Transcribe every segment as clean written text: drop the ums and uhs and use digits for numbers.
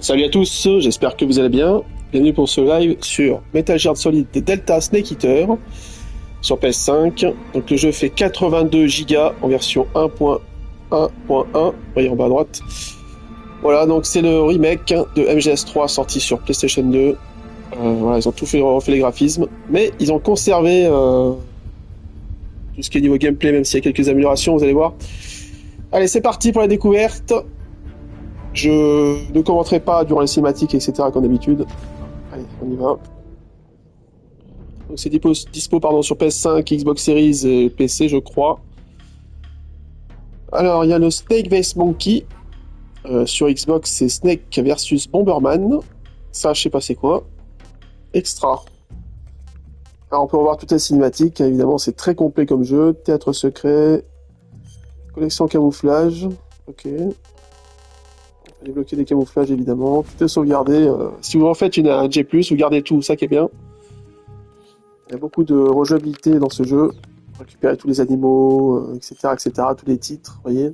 Salut à tous, j'espère que vous allez bien. Bienvenue pour ce live sur Metal Gear Solid Delta Snake Eater sur PS5. Donc le jeu fait 82 Go en version 1.1.1, voyez en bas à droite. Voilà, donc c'est le remake de MGS 3 sorti sur PlayStation 2. Voilà, ils ont tout refait les graphismes, mais ils ont conservé tout ce qui est niveau gameplay, même s'il y a quelques améliorations, vous allez voir. Allez, c'est parti pour la découverte. Je ne commenterai pas durant les cinématiques, etc. comme d'habitude. Allez, on y va. Donc c'est dispo sur PS5, Xbox Series et PC, je crois. Alors, il y a le Snake vs Monkey. Sur Xbox, c'est Snake versus Bomberman. Ça, je sais pas c'est quoi. Extra. Alors, on peut revoir toutes les cinématiques. Évidemment, c'est très complet comme jeu. Théâtre secret. Collection camouflage. Ok. Débloquer des camouflages, évidemment. Tout est sauvegardé. Si vous en faites un G+, vous gardez tout. Ça qui est bien. Il y a beaucoup de rejouabilité dans ce jeu. Récupérer tous les animaux, etc., etc., tous les titres, vous voyez.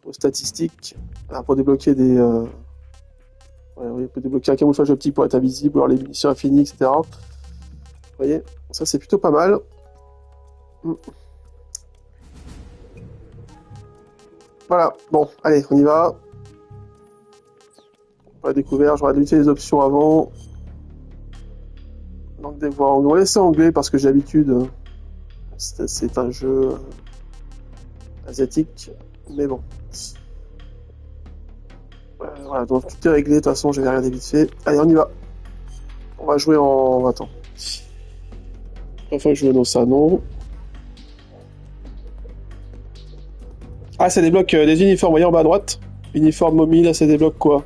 Aux statistiques. Alors, pour débloquer des... on peut débloquer un camouflage optique pour être invisible, alors les munitions infinies, etc. Vous voyez, ça c'est plutôt pas mal. Voilà, bon, allez, on y va. Pour la découverte, j'aurais dû utiliser les options avant. Donc des voix, on va laisser anglais parce que j'ai l'habitude. C'est un jeu asiatique, mais bon. Voilà, donc tout est réglé, de toute façon, je vais regarder vite fait. Allez, on y va. On va jouer en... Attends. Enfin, je joue dans ça, non. Ah, ça débloque des uniformes, voyez en bas à droite. Uniforme mobile, là, ça débloque quoi?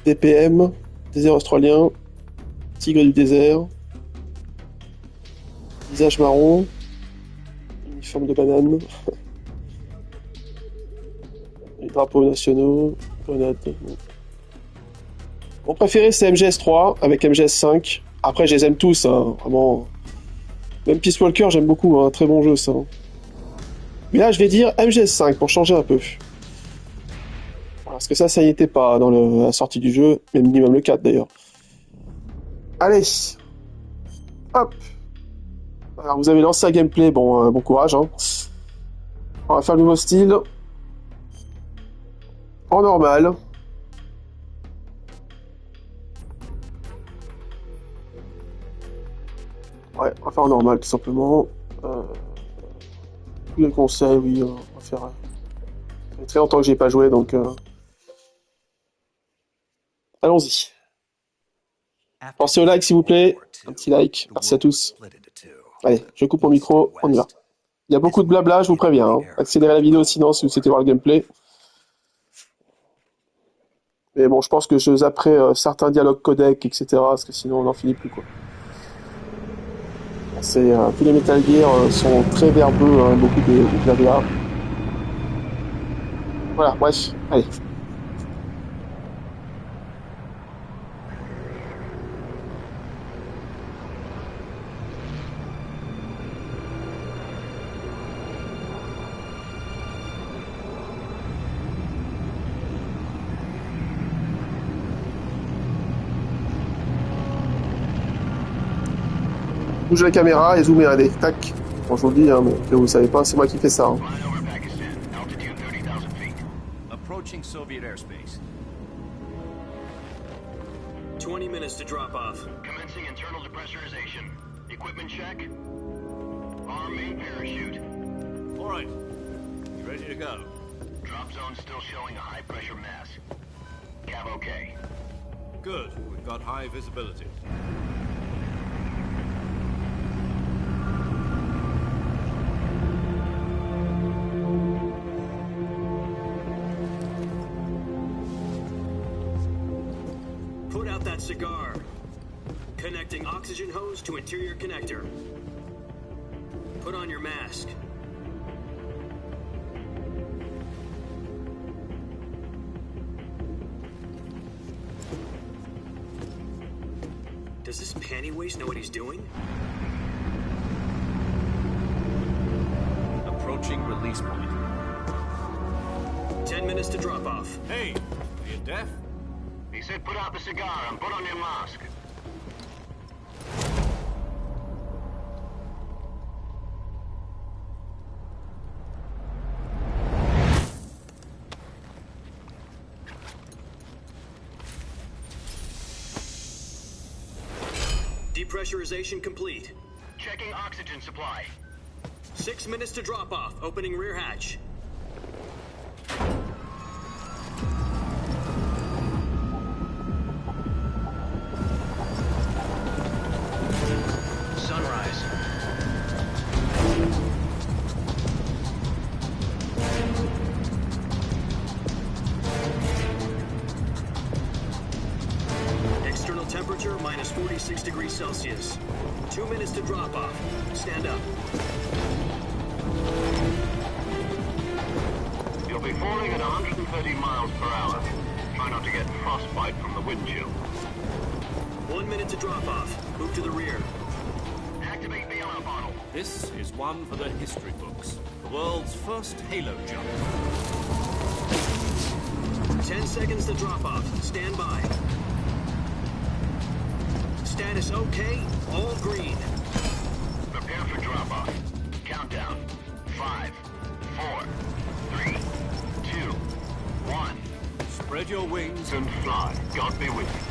DPM, désert australien, tigre du désert, visage marron, uniforme de banane, les drapeaux nationaux, grenade. Mon préféré c'est MGS 3 avec MGS 5. Après, je les aime tous, hein, vraiment. Même Peace Walker, j'aime beaucoup, hein, très bon jeu ça. Mais là, je vais dire MGS 5 pour changer un peu. Parce que ça n'y était pas dans la sortie du jeu, même minimum le 4 d'ailleurs. Allez, hop. Alors vous avez lancé un gameplay, bon courage. Hein. On va faire le nouveau style. En normal. Ouais, on va faire en normal tout simplement. Tous les conseils, oui, on va faire. Ça fait très longtemps que j'ai pas joué, donc allons-y. Pensez au like s'il vous plaît, un petit like, merci à tous. Allez, je coupe mon micro, on y va. Il y a beaucoup de blabla, je vous préviens. Hein. Accélérez la vidéo sinon si vous souhaitez voir le gameplay. Mais bon, je pense que je zapperai certains dialogues codec, etc. Parce que sinon on n'en finit plus quoi. Tous les Metal Gear sont très verbeux, hein, beaucoup de blabla. Voilà, bref, allez. Bouge la caméra et zoomez un dé. Tac. Bon, je vous le dis, hein, mais que vous savez pas, c'est moi qui fais ça. Hein. Approaching Soviet airspace. 20 minutes to drop off. Commencing internal depressurization. Equipment check. Arm main parachute. All right. You ready to go? Drop zone still showing a high pressure mass. Cav okay. Good. We've got high visibility. Put out that cigar. Connecting oxygen hose to interior connector. Put on your mask. Does this panty waste know what he's doing? Approaching release point. 10 minutes to drop off. Hey, are you deaf? He's said put out the cigar and put on your mask. Depressurization complete. Checking oxygen supply. 6 minutes to drop off. Opening rear hatch. Sunrise. External temperature minus 46 degrees Celsius. 2 minutes to drop off. Stand up. You'll be falling at 130 miles per hour. Try not to get frostbite from the wind chill. 1 minute to drop off. Move to the rear. Activate bailout bottle. This is one for the history books. The world's first halo jump. 10 seconds to drop off. Stand by. Status okay. All green. Prepare for drop-off. Countdown. 5, 4, 3, 2, 1. Spread your wings And fly. God be with you.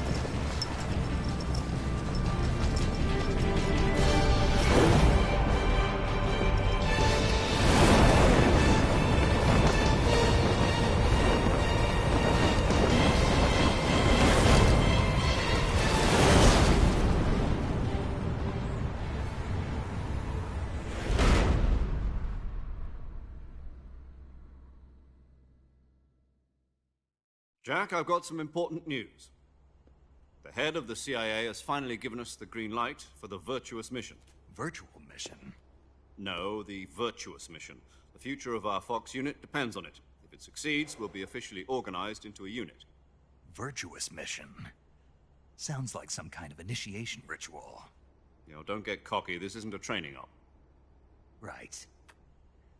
Jack, I've got some important news. The head of the CIA has finally given us the green light for the virtuous mission. Virtual mission? No, the virtuous mission. The future of our Fox unit depends on it. If it succeeds, we'll be officially organized into a unit. Virtuous mission? Sounds like some kind of initiation ritual. You know, don't get cocky. This isn't a training op. Right.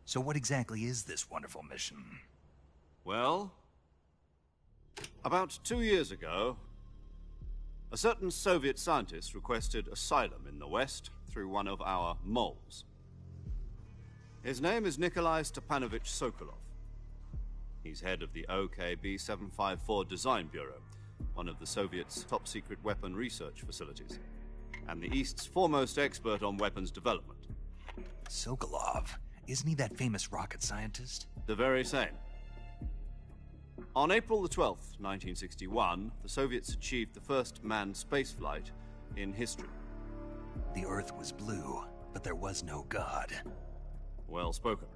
So what exactly is this wonderful mission? Well, about 2 years ago, a certain Soviet scientist requested asylum in the West through one of our moles. His name is Nikolai Stepanovich Sokolov. He's head of the OKB 754 Design Bureau, one of the Soviets' top-secret weapon research facilities, and the East's foremost expert on weapons development. Sokolov? Isn't he that famous rocket scientist? The very same. On April the 12th, 1961, the Soviets achieved the first manned spaceflight in history. The Earth was blue, but there was no God. Well spoken.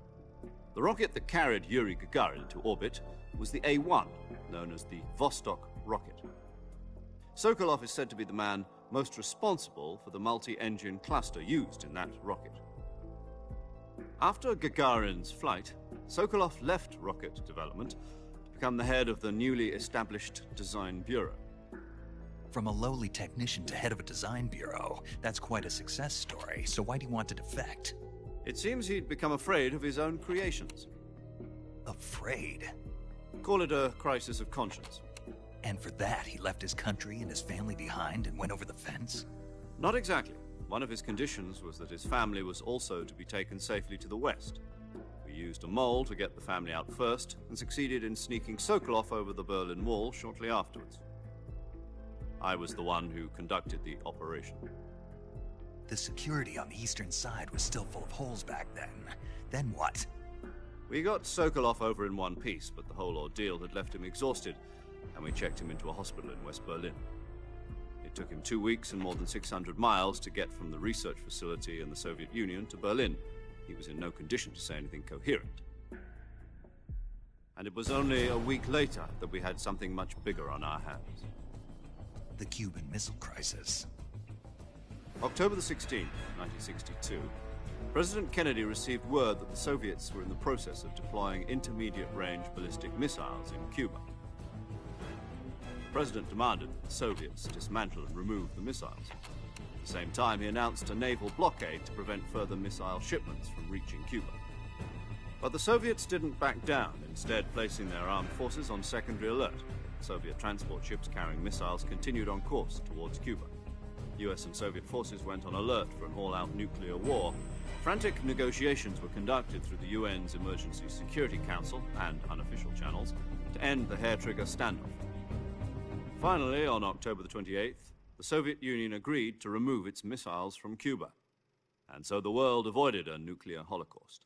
The rocket that carried Yuri Gagarin to orbit was the A-1, known as the Vostok rocket. Sokolov is said to be the man most responsible for the multi-engine cluster used in that rocket. After Gagarin's flight, Sokolov left rocket development to become the head of the newly established Design Bureau. From a lowly technician to head of a design bureau, that's quite a success story, so why do you want to defect? It seems he'd become afraid of his own creations. Afraid? Call it a crisis of conscience. And for that, he left his country and his family behind and went over the fence? Not exactly. One of his conditions was that his family was also to be taken safely to the West. We used a mole to get the family out first, and succeeded in sneaking Sokolov over the Berlin Wall shortly afterwards. I was the one who conducted the operation. The security on the eastern side was still full of holes back then. Then what? We got Sokolov over in one piece, but the whole ordeal had left him exhausted, and we checked him into a hospital in West Berlin. It took him 2 weeks and more than 600 miles to get from the research facility in the Soviet Union to Berlin. He was in no condition to say anything coherent. And it was only a week later that we had something much bigger on our hands. The Cuban Missile Crisis. October the 16th, 1962, President Kennedy received word that the Soviets were in the process of deploying intermediate-range ballistic missiles in Cuba. The President demanded that the Soviets dismantle and remove the missiles. At the same time, he announced a naval blockade to prevent further missile shipments from reaching Cuba. But the Soviets didn't back down, instead placing their armed forces on secondary alert. Soviet transport ships carrying missiles continued on course towards Cuba. US and Soviet forces went on alert for an all-out nuclear war. Frantic negotiations were conducted through the UN's Emergency Security Council and unofficial channels to end the hair-trigger standoff. Finally, on October the 28th, the Soviet Union agreed to remove its missiles from Cuba, and so the world avoided a nuclear holocaust.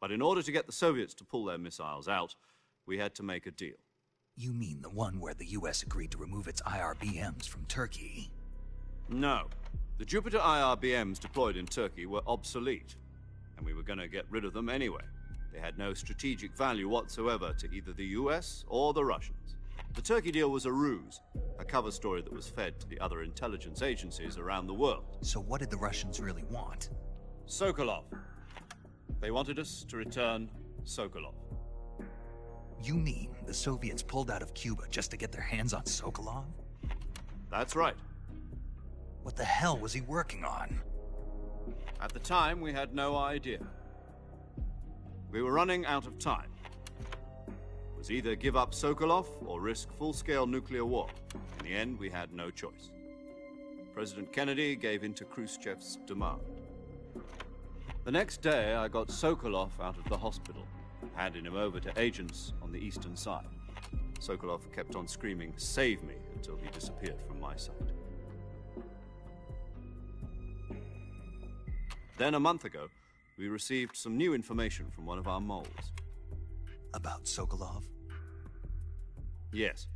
But in order to get the Soviets to pull their missiles out, we had to make a deal. You mean the one where the US agreed to remove its IRBMs from Turkey? No. The Jupiter IRBMs deployed in Turkey were obsolete, and we were going to get rid of them anyway. They had no strategic value whatsoever to either the US or the Russians. The Turkey deal was a ruse, a cover story that was fed to the other intelligence agencies around the world. So what did the Russians really want? Sokolov. They wanted us to return Sokolov. You mean the Soviets pulled out of Cuba just to get their hands on Sokolov? That's right. What the hell was he working on? At the time, we had no idea. We were running out of time. It was either give up Sokolov or risk full-scale nuclear war. In the end, we had no choice. President Kennedy gave in to Khrushchev's demand. The next day, I got Sokolov out of the hospital, handing him over to agents on the eastern side. Sokolov kept on screaming, "Save me," until he disappeared from my sight. Then, a month ago, we received some new information from one of our moles. About Sokolov? Yes.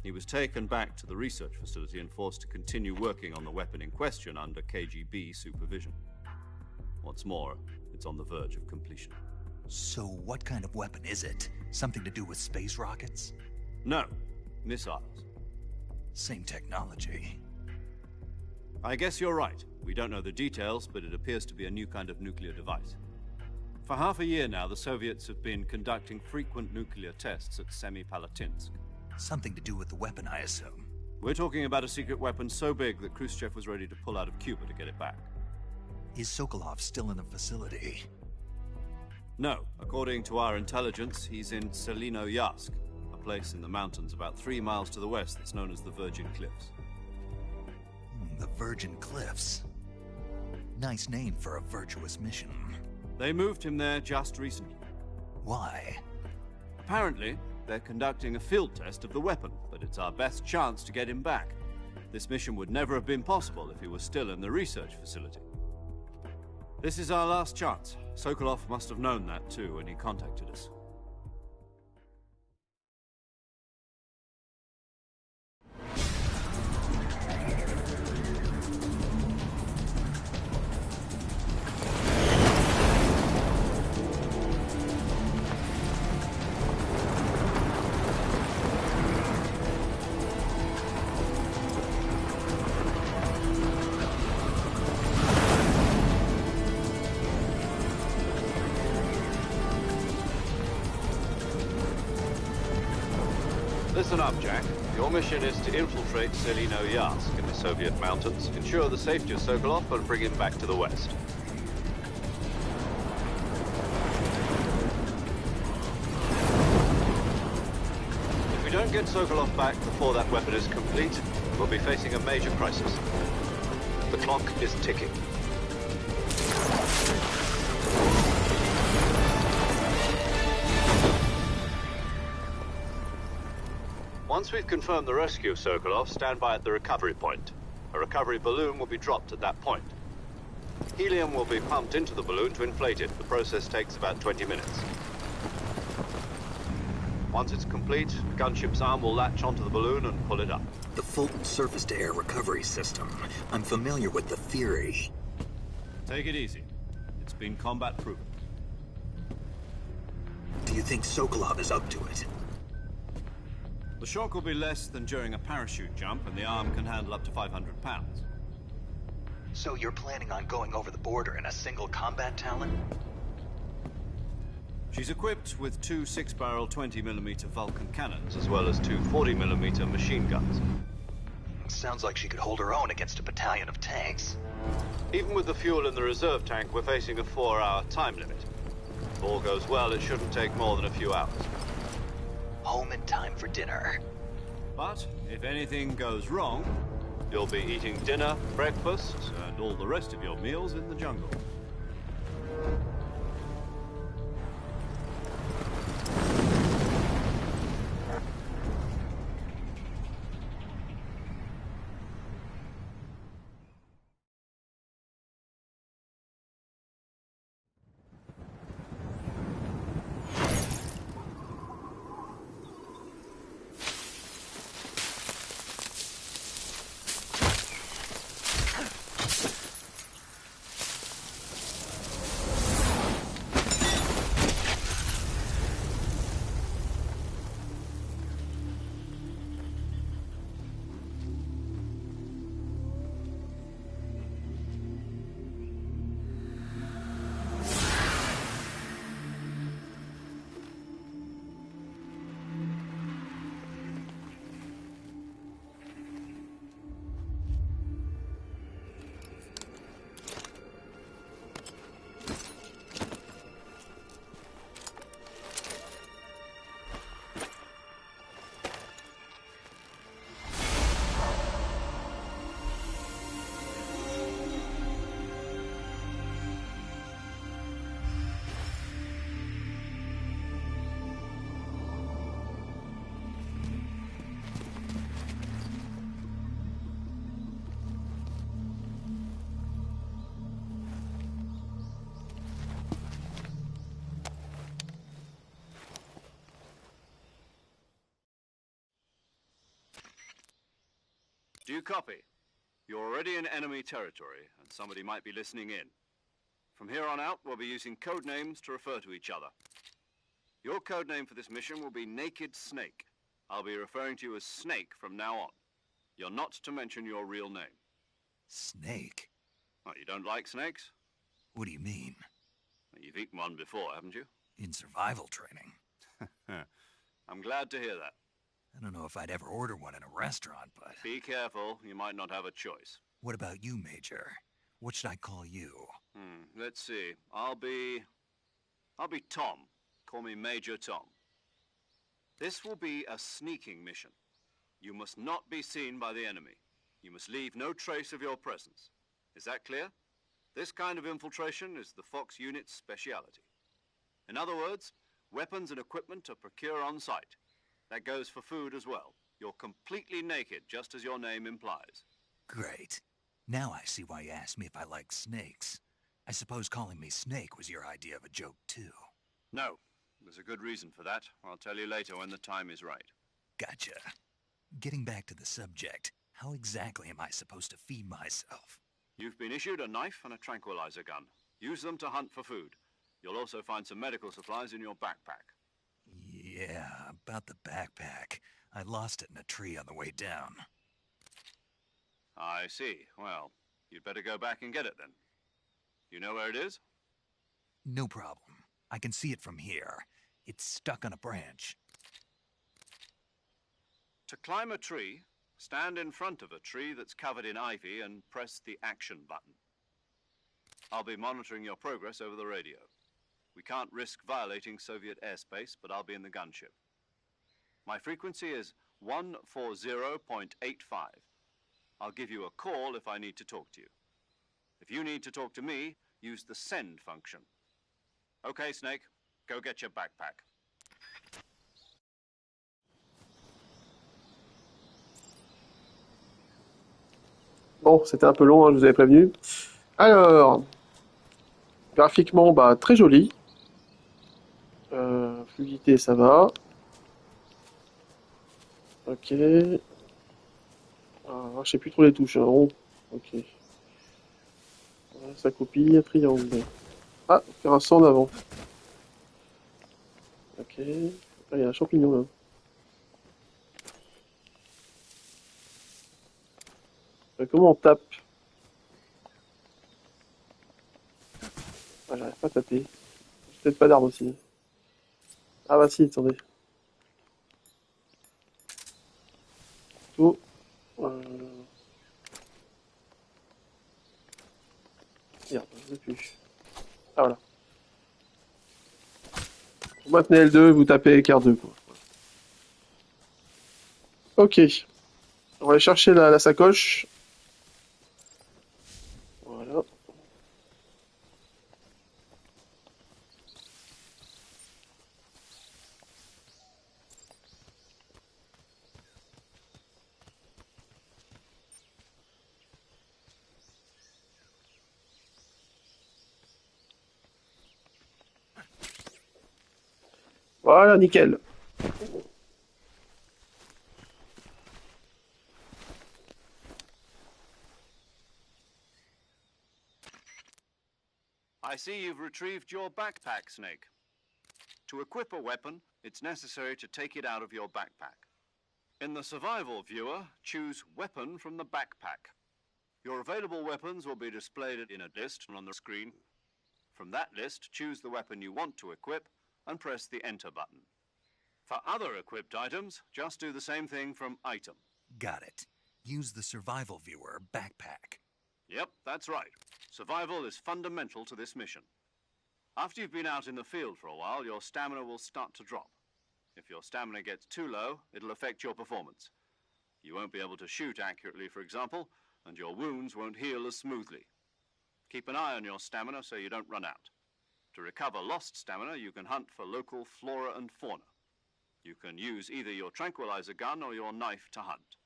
He was taken back to the research facility and forced to continue working on the weapon in question under KGB supervision. What's more, it's on the verge of completion. So what kind of weapon is it? Something to do with space rockets? No, missiles. Same technology. I guess you're right. We don't know the details, but it appears to be a new kind of nuclear device. For half a year now, the Soviets have been conducting frequent nuclear tests at Semipalatinsk. Something to do with the weapon, I assume. We're talking about a secret weapon so big that Khrushchev was ready to pull out of Cuba to get it back. Is Sokolov still in the facility? No. According to our intelligence, he's in Selino-Yarsk, a place in the mountains about 3 miles to the west that's known as the Virgin Cliffs. The Virgin Cliffs. Nice name for a virtuous mission. They moved him there just recently. Why? Apparently, they're conducting a field test of the weapon, but it's our best chance to get him back. This mission would never have been possible if he was still in the research facility. This is our last chance. Sokolov must have known that too when he contacted us. Listen up, Jack. Your mission is to infiltrate Selino-Yarsk in the Soviet mountains, ensure the safety of Sokolov, and bring him back to the west. If we don't get Sokolov back before that weapon is complete, we'll be facing a major crisis. The clock is ticking. Once we've confirmed the rescue of Sokolov, stand by at the recovery point. A recovery balloon will be dropped at that point. Helium will be pumped into the balloon to inflate it. The process takes about 20 minutes. Once it's complete, the gunship's arm will latch onto the balloon and pull it up. The Fulton surface-to-air recovery system. I'm familiar with the theory. Take it easy. It's been combat-proven. Do you think Sokolov is up to it? The shock will be less than during a parachute jump, and the arm can handle up to 500 pounds. So you're planning on going over the border in a single combat Talon? She's equipped with 2 6-barrel 20mm Vulcan cannons, as well as 2 40mm machine guns. Sounds like she could hold her own against a battalion of tanks. Even with the fuel in the reserve tank, we're facing a 4-hour time limit. If all goes well, it shouldn't take more than a few hours. home in time for dinner. But if anything goes wrong, you'll be eating dinner, breakfast, and all the rest of your meals in the jungle. Do you copy? You're already in enemy territory, and somebody might be listening in. From here on out, we'll be using code names to refer to each other. Your code name for this mission will be Naked Snake. I'll be referring to you as Snake from now on. You're not to mention your real name. Snake? Well, you don't like snakes? What do you mean? You've eaten one before, haven't you? In survival training. I'm glad to hear that. I don't know if I'd ever order one in a restaurant, but... Be careful, you might not have a choice. What about you, Major? What should I call you? Let's see. I'll be Tom. Call me Major Tom. This will be a sneaking mission. You must not be seen by the enemy. You must leave no trace of your presence. Is that clear? This kind of infiltration is the Fox unit's speciality. In other words, weapons and equipment are procured on site. That goes for food as well. You're completely naked, just as your name implies. Great. Now I see why you asked me if I like snakes. I suppose calling me Snake was your idea of a joke, too. No. There's a good reason for that. I'll tell you later when the time is right. Gotcha. Getting back to the subject, how exactly am I supposed to feed myself? You've been issued a knife and a tranquilizer gun. Use them to hunt for food. You'll also find some medical supplies in your backpack. Yeah, about the backpack. I lost it in a tree on the way down. I see. Well, you'd better go back and get it then. You know where it is? No problem. I can see it from here. It's stuck on a branch. To climb a tree, stand in front of a tree that's covered in ivy and press the action button. I'll be monitoring your progress over the radio. We can't risk violating Soviet airspace, but I'll be in the gunship. My frequency is 140.85. I'll give you a call if I need to talk to you. If you need to talk to me, use the send function. Okay, Snake, go get your backpack. Bon, c'était un peu long, hein, je vous avais prévenu. Alors, graphiquement, bah, très joli. Fluidité, ça va. Ok. Alors, je sais plus trop les touches. Hein. Rond. Ok. Voilà, ça copie. Triangle. Ah, faire un saut en avant. Ok. Ah, il y a un champignon là. Comment on tape? Ah, j'arrive pas à taper. Peut-être pas d'arbre aussi. Ah bah si, attendez. Tout. Merde, je sais plus. Ah voilà. Vous maintenez L2, vous tapez écart 2 quoi. Ok. On va aller chercher la sacoche. Voilà. Voilà, nickel. I see you've retrieved your backpack, Snake. To equip a weapon, it's necessary to take it out of your backpack. In the survival viewer, choose Weapon from the backpack. Your available weapons will be displayed in a list on the screen. From that list, choose the weapon you want to equip and press the Enter button. For other equipped items, just do the same thing from Item. Got it. Use the survival viewer backpack. Yep, that's right. Survival is fundamental to this mission. After you've been out in the field for a while, your stamina will start to drop. If your stamina gets too low, it'll affect your performance. You won't be able to shoot accurately, for example, and your wounds won't heal as smoothly. Keep an eye on your stamina so you don't run out. To recover lost stamina, you can hunt for local flora and fauna. You can use either your tranquilizer gun or your knife to hunt.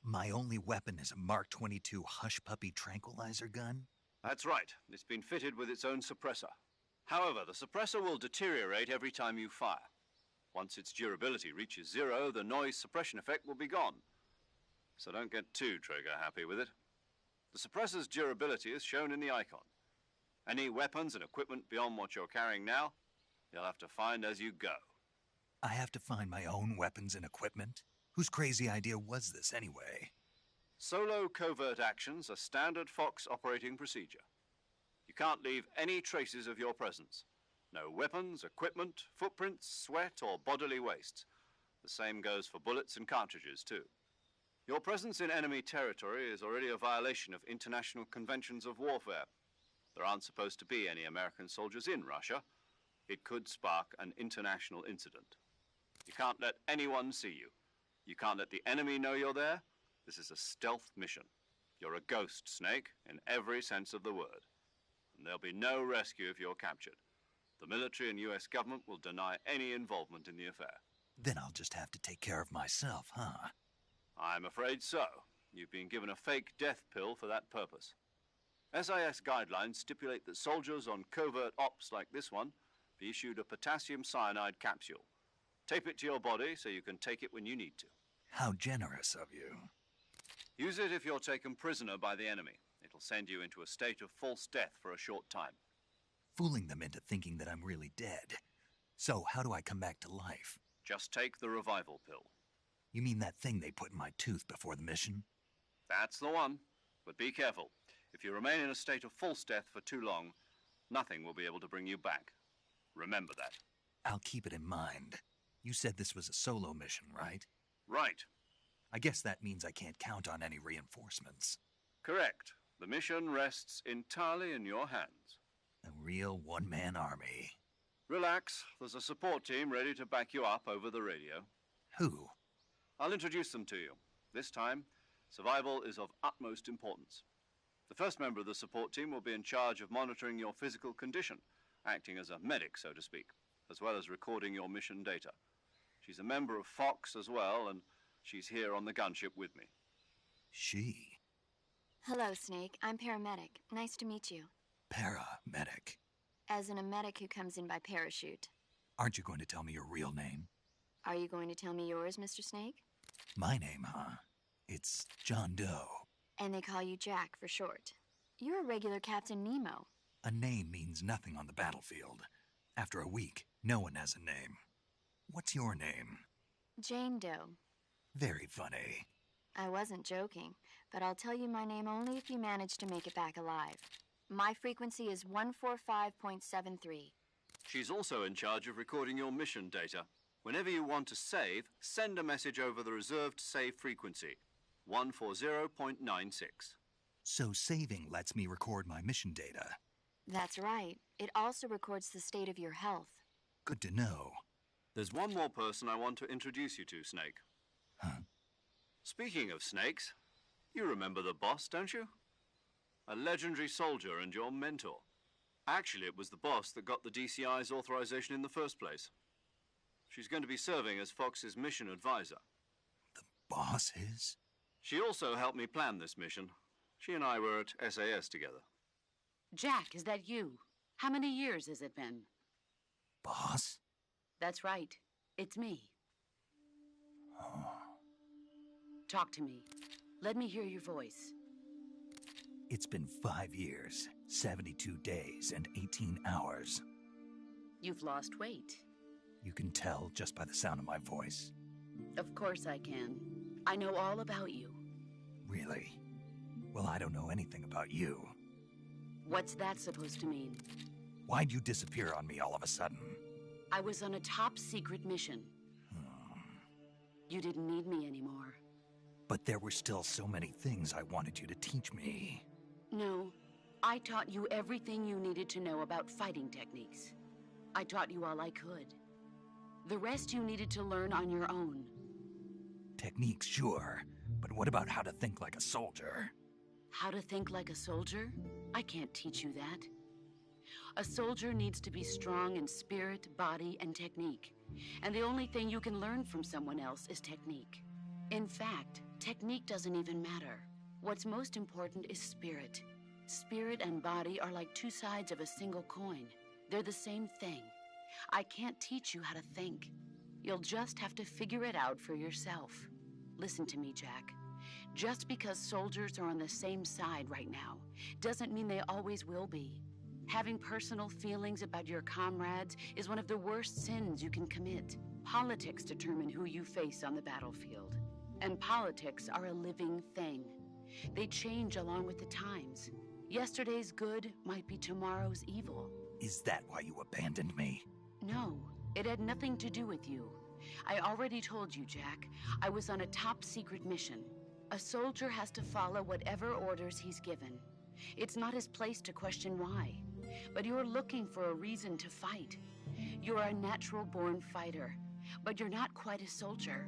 My only weapon is a Mark 22 Hush Puppy tranquilizer gun? That's right. It's been fitted with its own suppressor. However, the suppressor will deteriorate every time you fire. Once its durability reaches 0, the noise suppression effect will be gone. So don't get too trigger happy with it. The suppressor's durability is shown in the icon. Any weapons and equipment beyond what you're carrying now, you'll have to find as you go. I have to find my own weapons and equipment? Whose crazy idea was this anyway? Solo covert actions are standard Fox operating procedure. You can't leave any traces of your presence. No weapons, equipment, footprints, sweat, or bodily wastes. The same goes for bullets and cartridges, too. Your presence in enemy territory is already a violation of international conventions of warfare. There aren't supposed to be any American soldiers in Russia. It could spark an international incident. You can't let anyone see you. You can't let the enemy know you're there. This is a stealth mission. You're a ghost, Snake, in every sense of the word. And there'll be no rescue if you're captured. The military and US government will deny any involvement in the affair. Then I'll just have to take care of myself, huh? I'm afraid so. You've been given a fake death pill for that purpose. SIS guidelines stipulate that soldiers on covert ops like this one be issued a potassium cyanide capsule. Tape it to your body so you can take it when you need to. How generous of you. Use it if you're taken prisoner by the enemy. It'll send you into a state of false death for a short time. Fooling them into thinking that I'm really dead. So how do I come back to life? Just take the revival pill. You mean that thing they put in my tooth before the mission? That's the one. But be careful. If you remain in a state of false death for too long, nothing will be able to bring you back. Remember that. I'll keep it in mind. You said this was a solo mission, right? Right. I guess that means I can't count on any reinforcements. Correct. The mission rests entirely in your hands. A real one-man army. Relax. There's a support team ready to back you up over the radio. Who? I'll introduce them to you. This time, survival is of utmost importance. The first member of the support team will be in charge of monitoring your physical condition, acting as a medic, so to speak, as well as recording your mission data. She's a member of Fox as well, and she's here on the gunship with me. She? Hello, Snake. I'm paramedic. Nice to meet you. Paramedic. As in a medic who comes in by parachute. Aren't you going to tell me your real name? Are you going to tell me yours, Mr. Snake? My name, huh? It's John Doe. And they call you Jack for short. You're a regular Captain Nemo. A name means nothing on the battlefield. After a week, no one has a name. What's your name? Jane Doe. Very funny. I wasn't joking, but I'll tell you my name only if you manage to make it back alive. My frequency is 145.73. She's also in charge of recording your mission data. Whenever you want to save, send a message over the reserved save frequency, 140.96. So saving lets me record my mission data. That's right. It also records the state of your health. Good to know. There's one more person I want to introduce you to, Snake. Huh? Speaking of snakes, you remember the boss, don't you? A legendary soldier and your mentor. Actually, it was the boss that got the DCI's authorization in the first place. She's going to be serving as Fox's mission advisor. The boss is? She also helped me plan this mission. She and I were at SAS together. Jack, is that you? How many years has it been? Boss? That's right. It's me. Talk to me. Let me hear your voice. It's been 5 years, 72 days, and 18 hours. You've lost weight. You can tell just by the sound of my voice. Of course I can. I know all about you. Really? Well, I don't know anything about you. What's that supposed to mean? Why'd you disappear on me all of a sudden? I was on a top-secret mission. You didn't need me anymore. But there were still so many things I wanted you to teach me. No, I taught you everything you needed to know about fighting techniques. I taught you all I could. The rest you needed to learn on your own. Techniques, sure. But what about how to think like a soldier? How to think like a soldier? I can't teach you that. A soldier needs to be strong in spirit, body, and technique. And the only thing you can learn from someone else is technique. In fact, technique doesn't even matter. What's most important is spirit. Spirit and body are like two sides of a single coin. They're the same thing. I can't teach you how to think. You'll just have to figure it out for yourself. Listen to me, Jack. Just because soldiers are on the same side right now doesn't mean they always will be. Having personal feelings about your comrades is one of the worst sins you can commit. Politics determine who you face on the battlefield. And politics are a living thing. They change along with the times. Yesterday's good might be tomorrow's evil. Is that why you abandoned me? No, it had nothing to do with you. I already told you, Jack. I was on a top-secret mission. A soldier has to follow whatever orders he's given. It's not his place to question why. But you're looking for a reason to fight. You're a natural-born fighter, but you're not quite a soldier.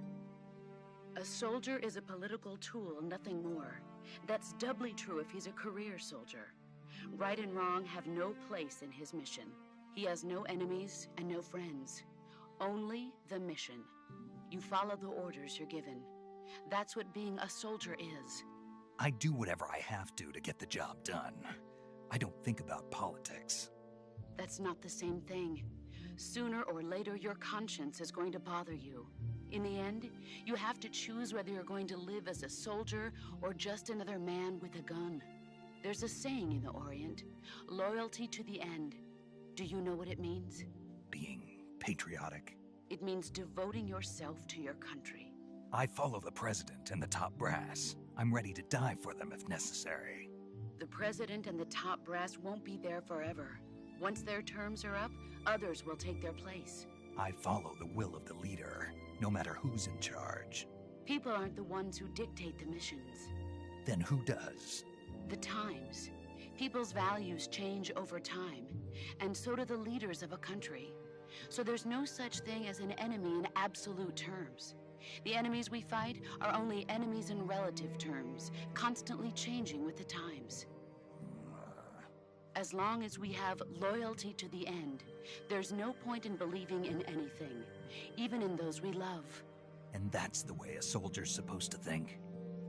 A soldier is a political tool, nothing more. That's doubly true if he's a career soldier. Right and wrong have no place in his mission. He has no enemies and no friends. Only the mission. You follow the orders you're given. That's what being a soldier is. I do whatever I have to get the job done. I don't think about politics. That's not the same thing. Sooner or later, your conscience is going to bother you. In the end, you have to choose whether you're going to live as a soldier or just another man with a gun. There's a saying in the Orient, loyalty to the end. Do you know what it means? Being patriotic. It means devoting yourself to your country. I follow the president and the top brass. I'm ready to die for them if necessary. The president and the top brass won't be there forever. Once their terms are up, others will take their place. I follow the will of the leader, no matter who's in charge. People aren't the ones who dictate the missions. Then who does? The times. People's values change over time, and so do the leaders of a country. So there's no such thing as an enemy in absolute terms. The enemies we fight are only enemies in relative terms, constantly changing with the times. As long as we have loyalty to the end, there's no point in believing in anything, even in those we love. And that's the way a soldier's supposed to think?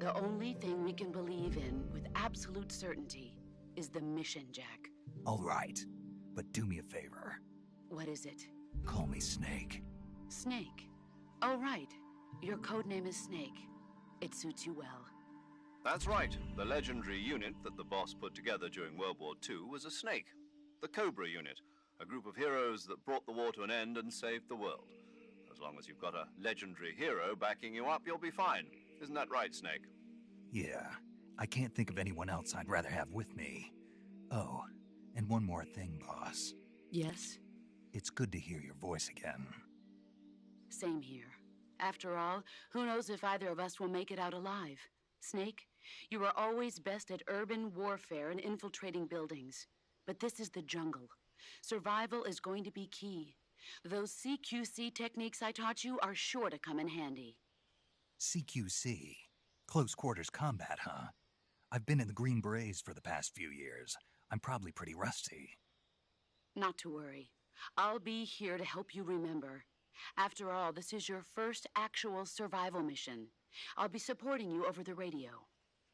The only thing we can believe in with absolute certainty is the mission, Jack. All right, but do me a favor. What is it? Call me Snake. Snake? Oh, right. Your codename is Snake. It suits you well. That's right. The legendary unit that the boss put together during World War II was a snake. The Cobra unit, a group of heroes that brought the war to an end and saved the world. As long as you've got a legendary hero backing you up, you'll be fine. Isn't that right, Snake? Yeah. I can't think of anyone else I'd rather have with me. Oh, and one more thing, boss. Yes? It's good to hear your voice again. Same here. After all, who knows if either of us will make it out alive? Snake, you are always best at urban warfare and infiltrating buildings. But this is the jungle. Survival is going to be key. Those CQC techniques I taught you are sure to come in handy. CQC? Close quarters combat, huh? I've been in the Green Berets for the past few years. I'm probably pretty rusty. Not to worry. I'll be here to help you remember. After all, this is your first actual survival mission. I'll be supporting you over the radio.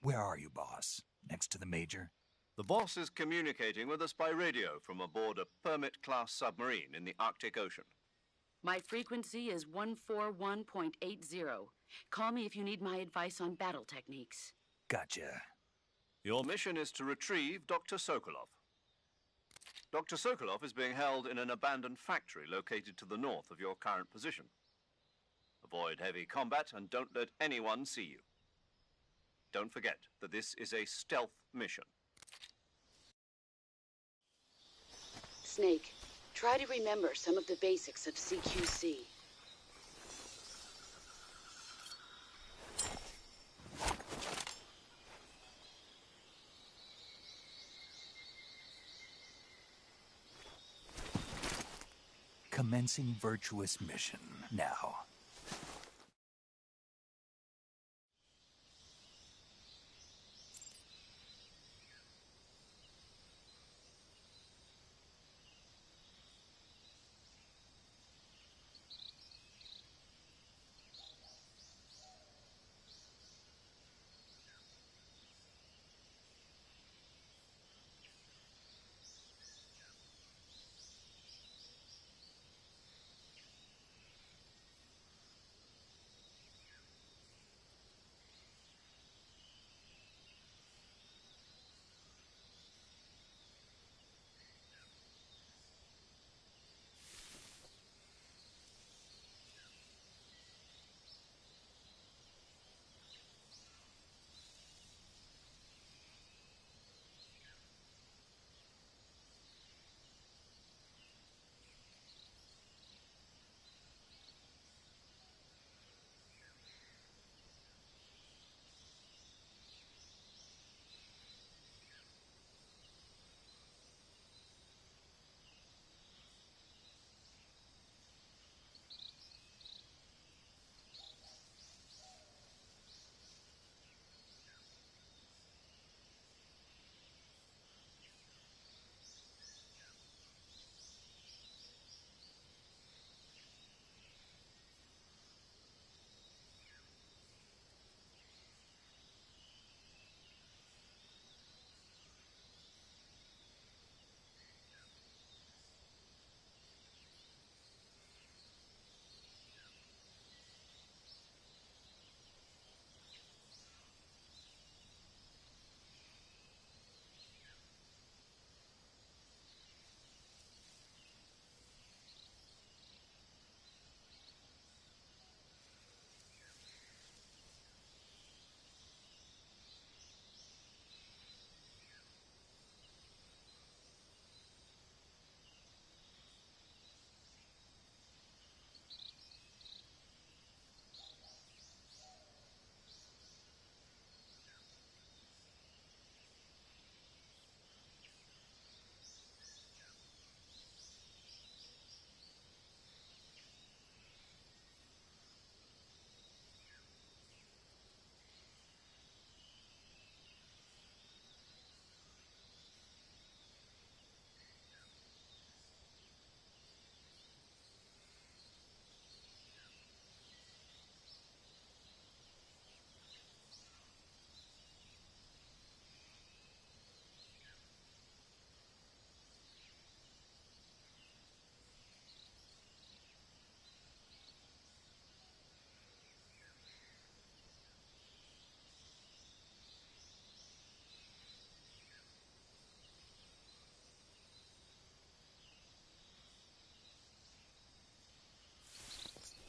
Where are you, boss? Next to the Major? The boss is communicating with us by radio from aboard a Permit-class submarine in the Arctic Ocean. My frequency is 141.80. Call me if you need my advice on battle techniques. Gotcha. Your mission is to retrieve Dr. Sokolov. Dr. Sokolov is being held in an abandoned factory located to the north of your current position. Avoid heavy combat and don't let anyone see you. Don't forget that this is a stealth mission. Snake, try to remember some of the basics of CQC. Commencing virtuous mission now.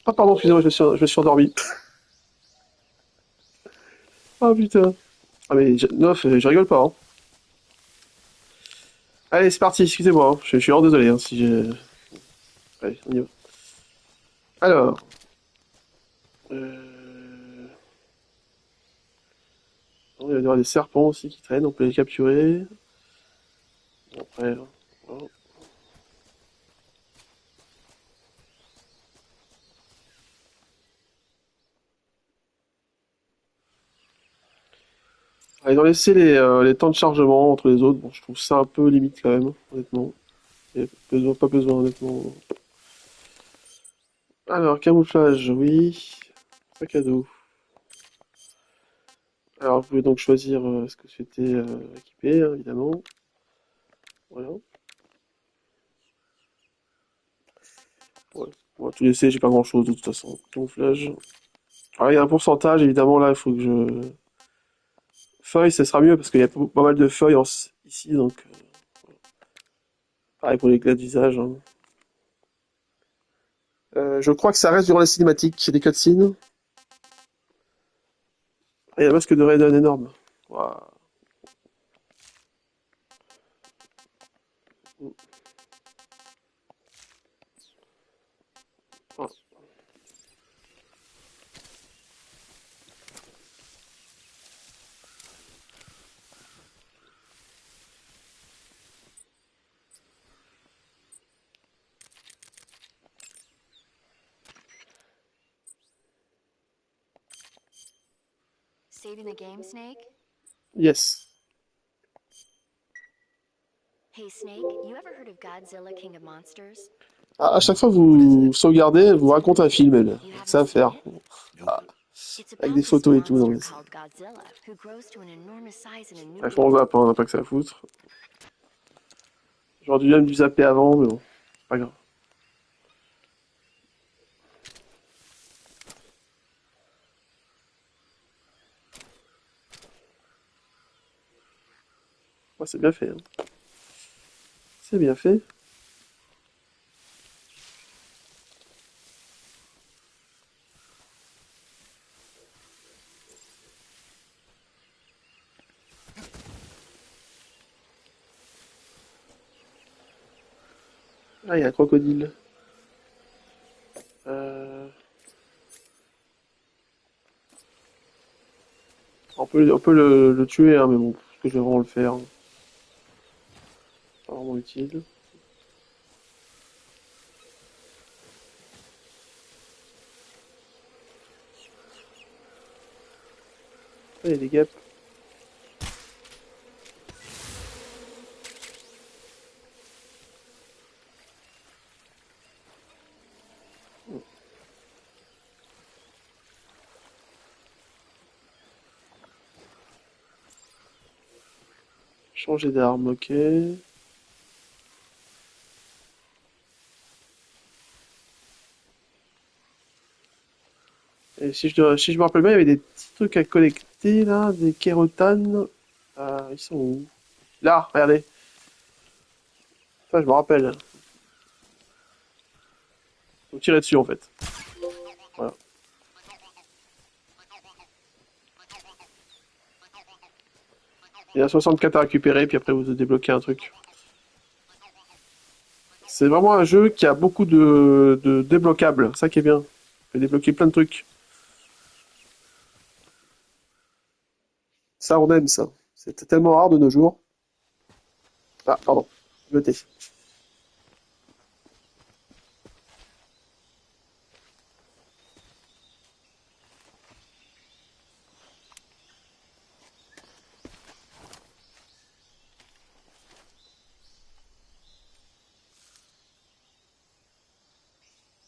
Ah pardon, excusez-moi, je me suis endormi. Ah putain. Ah mais non, je rigole pas. Hein. Allez, c'est parti, excusez-moi. Hein. Je suis vraiment désolé hein, si j'ai... Allez, on y va. Alors... Il va y avoir des serpents aussi qui traînent, on peut les capturer. Bon, après... Voilà. Ah, ils ont laissé les temps de chargement entre les autres. Bon, je trouve ça un peu limite quand même, honnêtement. Et pas besoin, honnêtement. Alors, camouflage, oui. Sac à dos. Alors, vous pouvez donc choisir ce que vous souhaitez équiper, hein, évidemment. Voilà. Ouais. On va tout laisser, j'ai pas grand chose de toute façon. Camouflage. Alors, il y a un pourcentage, évidemment, là, il faut que je. Feuilles, ça sera mieux parce qu'il y a pas mal de feuilles ici, donc. Pareil pour les l'éclat de visage. Hein. Je crois que ça reste durant les cinématiques, des cutscenes. Ah, il y a un masque de Raiden énorme. Waouh. Ah. Saving the game, Snake? Yes. Hey, Snake, you ever heard of Godzilla, King of Monsters? À chaque fois que vous sauvegardez, elle vous raconte un film, elle. You haven't Ça à seen faire. it? Ah, It's avec about des this photos et tout. Non, monster mais called Godzilla, who grows to an enormous size in a new on world. zappe, hein, on n'a pas que ça à foutre. J'aurais dû même dû zapper avant, mais bon, pas grave. Ouais, c'est bien fait. Hein. C'est bien fait. Ah, il y a un crocodile. Euh... on peut le tuer, hein, mais bon, parce que je vais vraiment le faire. Pas vraiment utile. Ah, il y a des guêpes. Changer d'arme, ok. Et si je me rappelle bien, il y avait des petits trucs à collecter là, des kérotanes. Ils sont où? Là, regardez. Ça, je me rappelle. Faut tirer dessus en fait. Voilà. Il y a 64 à récupérer, puis après vous débloquez un truc. C'est vraiment un jeu qui a beaucoup de débloquables. Ça qui est bien. Vous pouvez débloquer plein de trucs. Ça, on aime ça. C'est tellement rare de nos jours. Ah, pardon. Jeté.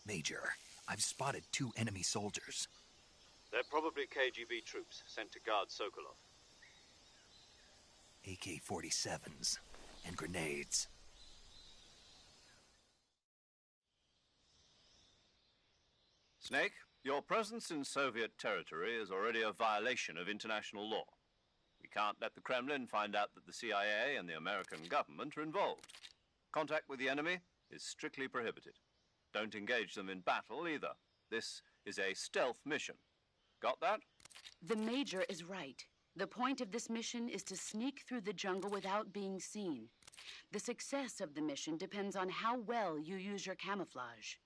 Major, I've spotted 2 enemy soldiers. They're probably KGB troops sent to guard Sokolov. AK-47s and grenades. Snake, your presence in Soviet territory is already a violation of international law. We can't let the Kremlin find out that the CIA and the American government are involved. Contact with the enemy is strictly prohibited. Don't engage them in battle either. This is a stealth mission. Got that? The Major is right. The point of this mission is to sneak through the jungle without being seen. The success of the mission depends on how well you use your camouflage.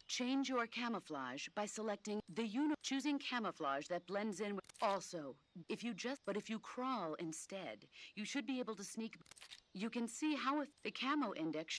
Change your camouflage by selecting choosing camouflage that blends in with. Also, if you crawl instead, you should be able to sneak. You can see how if the camo index.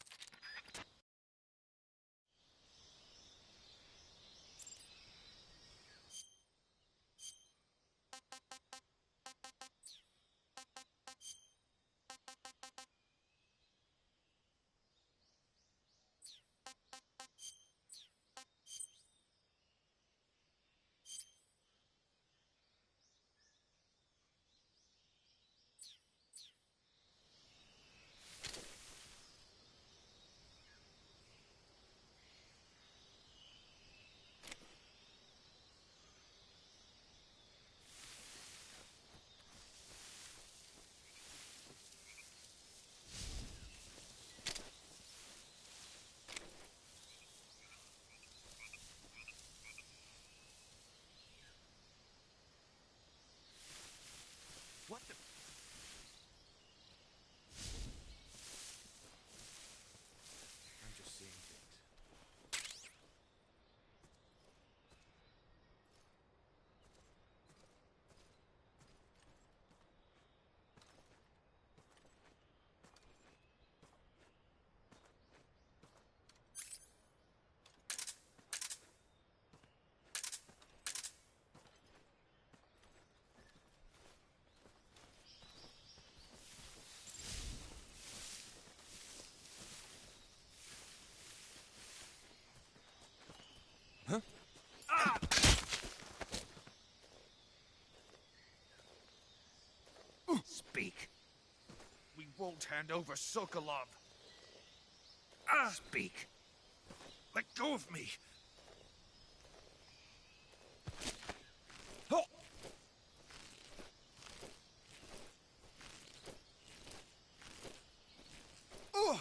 won't hand over Sokolov. Speak. Let go of me. Oh. Oh.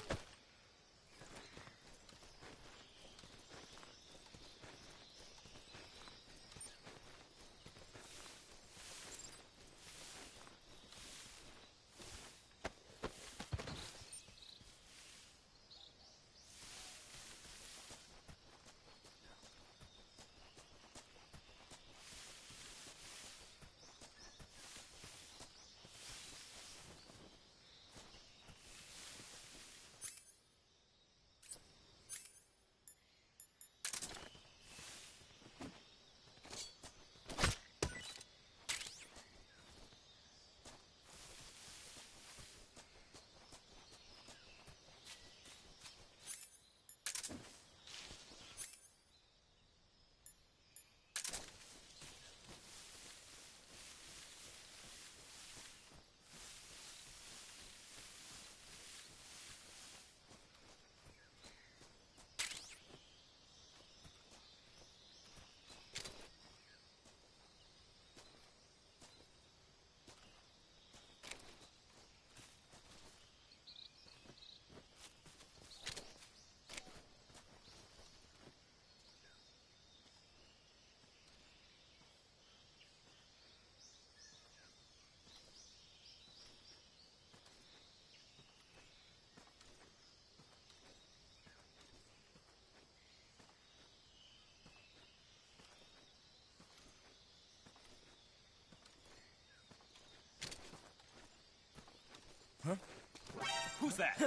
Who's that?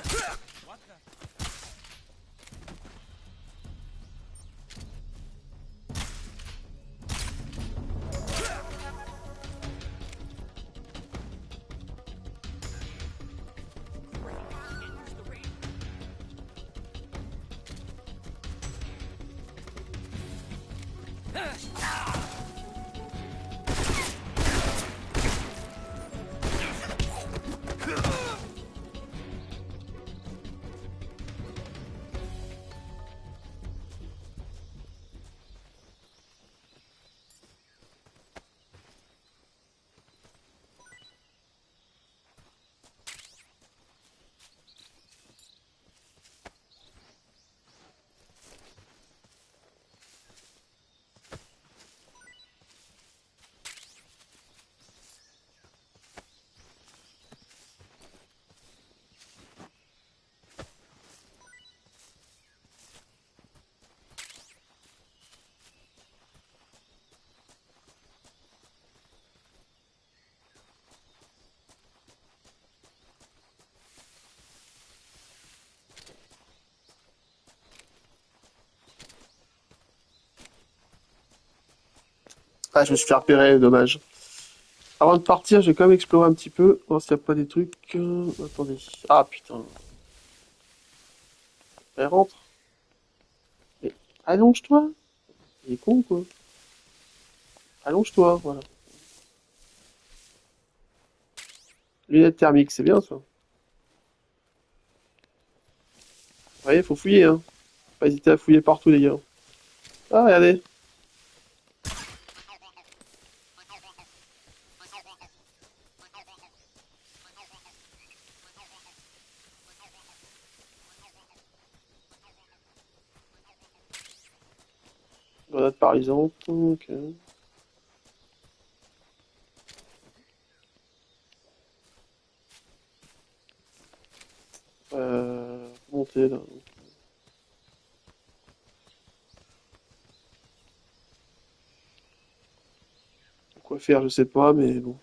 What the? Ah, je me suis fait repérer, dommage. Avant de partir, j'ai quand même exploré un petit peu, voir s'il n'y a pas des trucs... Attendez. Ah, putain. Elle rentre. Mais allonge-toi. Il est con, quoi. Allonge-toi, voilà. Lunettes thermiques, c'est bien, ça. Vous voyez, faut fouiller, hein. Faut pas hésiter à fouiller partout, les gars. Ah, regardez. Grenade paralysante, ok. Monter, là. Quoi faire, je sais pas, mais bon.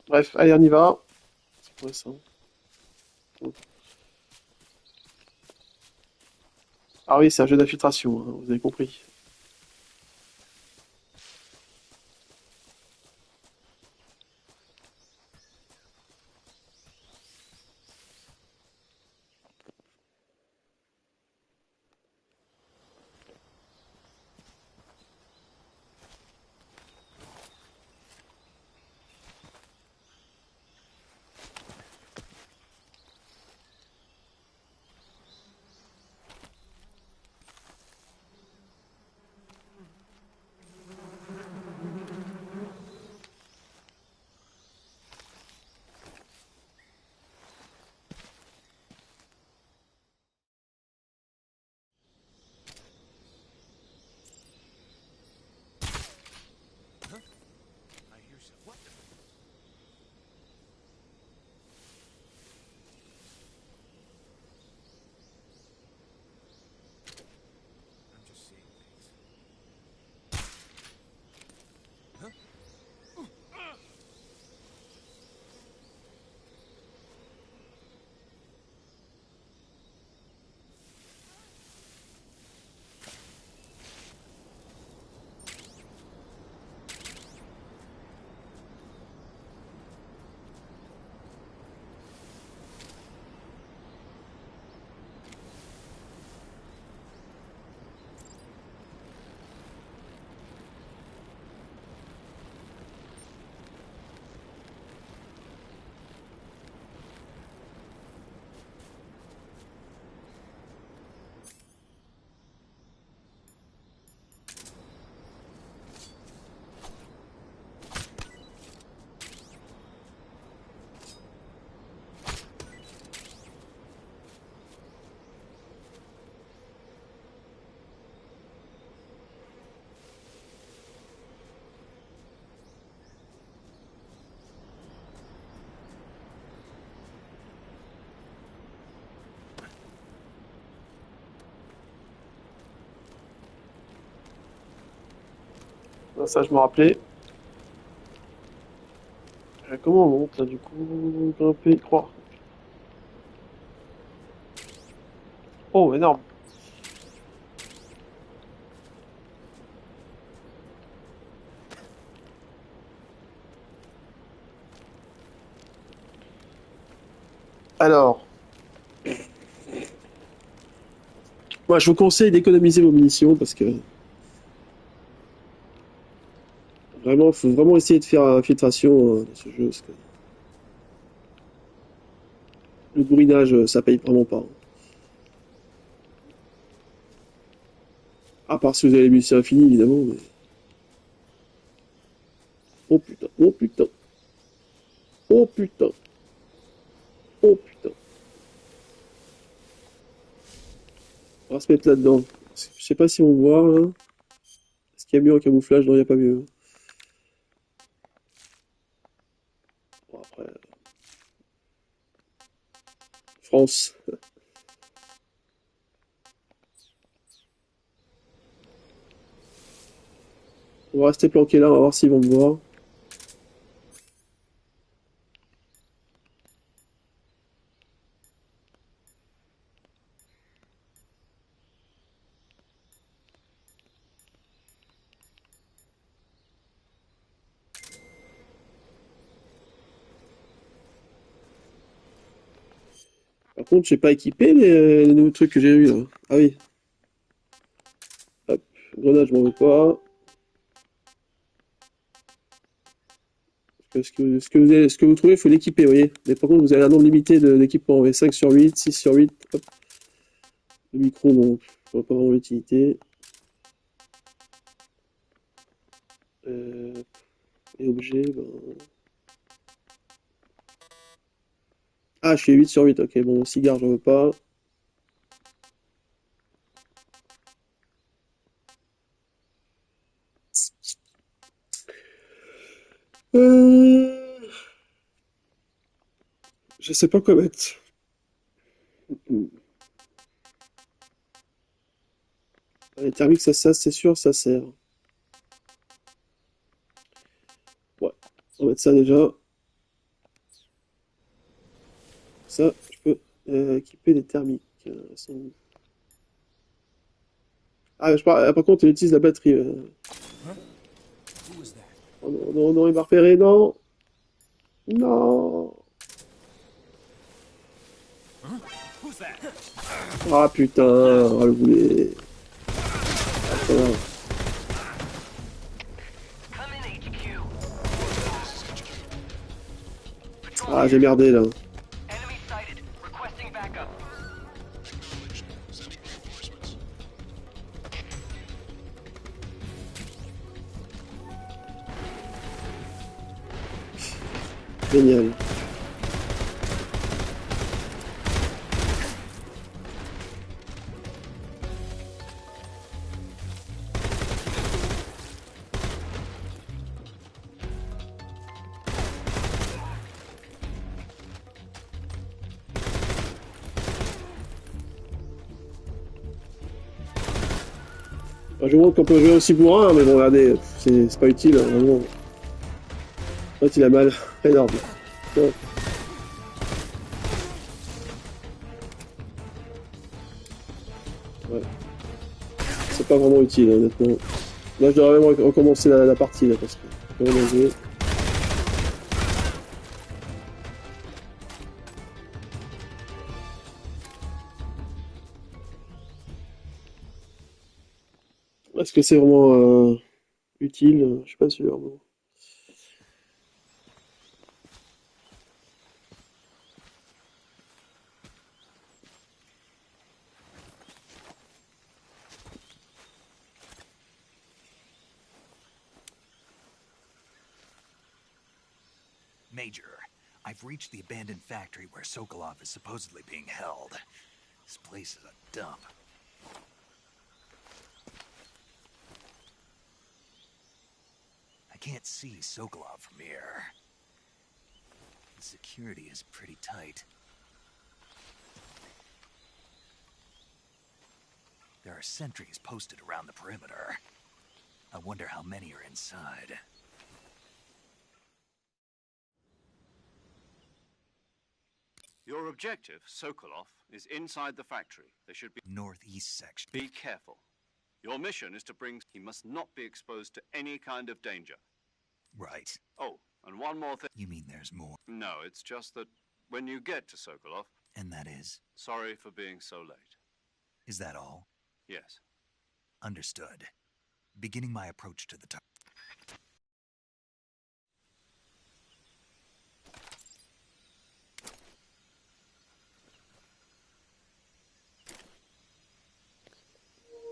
Bref, allez, on y va. C'est quoi ça? Ah oui, c'est un jeu d'infiltration, hein, vous avez compris. Ça, je me rappelais. Comment on monte là du coup? Grimper, 3. Oh, énorme. Alors, moi je vous conseille d'économiser vos munitions parce que vraiment, faut vraiment essayer de faire infiltration dans ce jeu. Parce que le bourrinage, ça paye vraiment pas. À part si vous avez les munitions infinies, évidemment. Mais... Oh putain, oh putain, oh putain, oh putain. On va se mettre là-dedans. Je sais pas si on voit là. Est-ce qu'il y a mieux en camouflage? Non, il n'y a pas mieux. Bon, après. France. On va rester planqué là, on va voir s'ils vont me voir. Par contre, j'ai pas équipé les nouveaux trucs que j'ai eu là. Ah oui. Hop, grenade, je m'en veux pas. Ce que vous trouvez, il faut l'équiper, vous voyez. Mais par contre, vous avez un nombre limité d'équipements. Vous avez 5 sur 8, 6 sur 8. Hop. Le micro, bon, je vois pas vraiment l'utilité. Et objets, ben... Ah, je suis 8 sur 8, ok. Bon, cigare, j'en veux pas. Euh... Je sais pas quoi mettre. Les thermiques, ça c'est sûr, ça sert. Ouais, on va mettre ça déjà. Ça, je peux équiper des thermiques. Ah, par contre, il utilise la batterie. Oh non, non, non, il m'a repéré, non. Non. Ah putain, ah, le boulet. Ah, ça va. Ah, j'ai merdé là. Génial. Enfin, je vous montre qu'on peut jouer aussi bourrin, mais bon, regardez, c'est pas utile, hein, vraiment. En fait, il a mal. Énorme. Ouais. Ouais. C'est pas vraiment utile, honnêtement. Là, je devrais vraiment recommencer la partie, là, parce que j'ai vraiment joué. Est-ce que c'est vraiment utile? Je suis pas sûr. Bon. Major, I've reached the abandoned factory where Sokolov is supposedly being held. This place is a dump. I can't see Sokolov from here. The security is pretty tight. There are sentries posted around the perimeter. I wonder how many are inside. Your objective, Sokolov, is inside the factory. There should be Northeast section. Be careful. Your mission is to bring... He must not be exposed to any kind of danger. Right. Oh, and one more thing. You mean there's more? No, it's just that when you get to Sokolov... And that is? Sorry for being so late. Is that all? Yes. Understood. Beginning my approach to the target.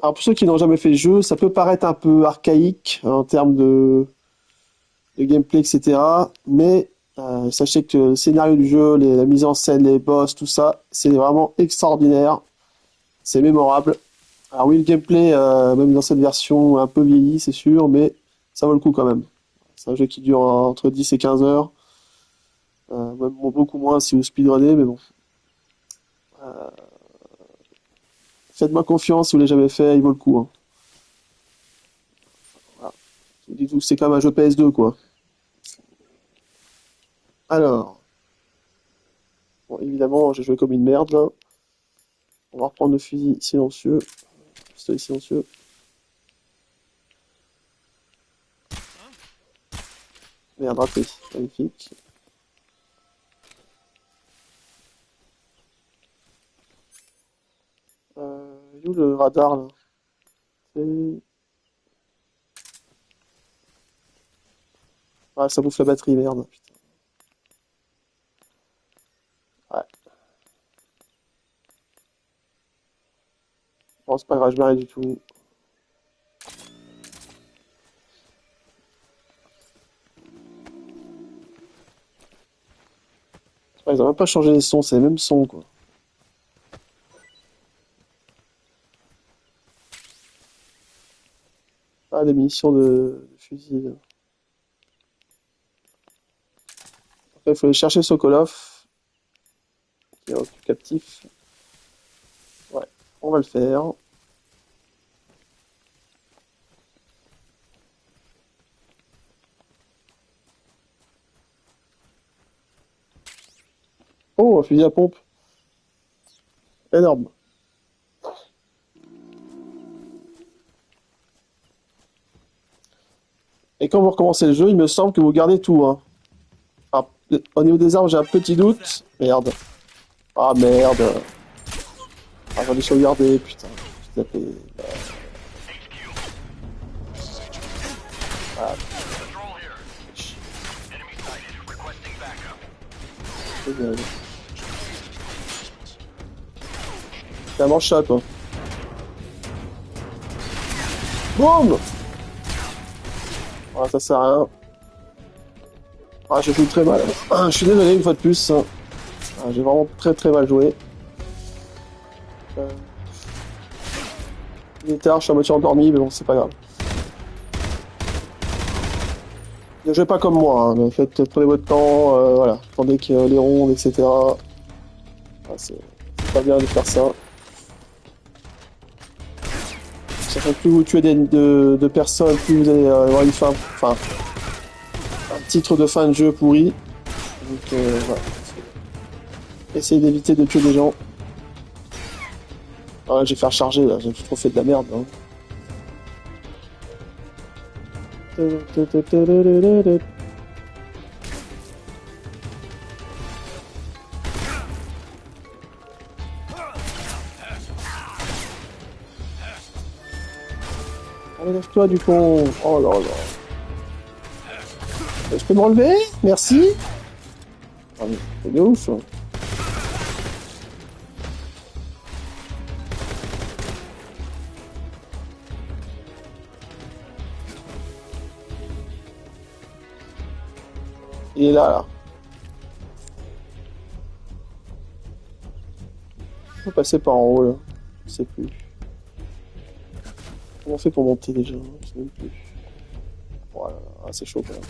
Alors pour ceux qui n'ont jamais fait le jeu, ça peut paraître un peu archaïque en termes de gameplay, etc. Mais sachez que le scénario du jeu, la mise en scène, les boss, tout ça, c'est vraiment extraordinaire. C'est mémorable. Alors oui, le gameplay, même dans cette version, un peu vieilli, c'est sûr, mais ça vaut le coup quand même. C'est un jeu qui dure entre 10 et 15 heures. Même beaucoup moins si vous speedrunnez, mais bon. Faites-moi confiance, si vous l'avez jamais fait, il vaut le coup. Hein. Voilà. Dites-vous que c'est comme un jeu PS2, quoi. Alors. Bon, évidemment, j'ai joué comme une merde, là. On va reprendre le fusil silencieux. Pistolet silencieux. Merde, raté. Magnifique. Il est où le radar, là? Ah, ça bouffe la batterie, merde. Putain. Ouais. Bon, c'est pas grave, je m'arrête du tout. Ouais, ils ont même pas changé les sons, c'est les mêmes sons, quoi. Ah, des munitions de fusil. Après, il faut aller chercher Sokolov, qui est plus captif. Ouais, on va le faire. Oh, un fusil à pompe. Énorme. Et quand vous recommencez le jeu, il me semble que vous gardez tout. Hein. Alors, au niveau des armes, j'ai un petit doute. Merde. Ah merde. Ah, j'en ai sauvegardé, putain. Je l'ai tapé. Ah. C'est un manche toi. Boum. Ah, ça sert à rien. Ah, je joue très mal. Ah, je suis désolé une fois de plus. Ah, j'ai vraiment très mal joué. Il est tard, je suis à moitié endormi, mais bon, c'est pas grave. Ne jouez pas comme moi, hein. Prenez votre temps, voilà. Attendez que les rondes, etc. Ah, c'est pas bien de faire ça. Ça fait plus vous tuez de personnes, plus vous allez avoir une fin, enfin, un titre de fin de jeu pourri. Donc voilà. Essayez d'éviter de tuer des gens. Ah, je vais faire charger là, j'ai trop fait de la merde. Hein. Enlève-toi du con. Oh là là. Je peux me relever? Merci. Ah, c'est de ouf. Il est là. Il faut passer par en haut là. Je sais plus. Comment on fait pour monter déjà? Je sais même plus. Voilà, ah, c'est chaud quand même.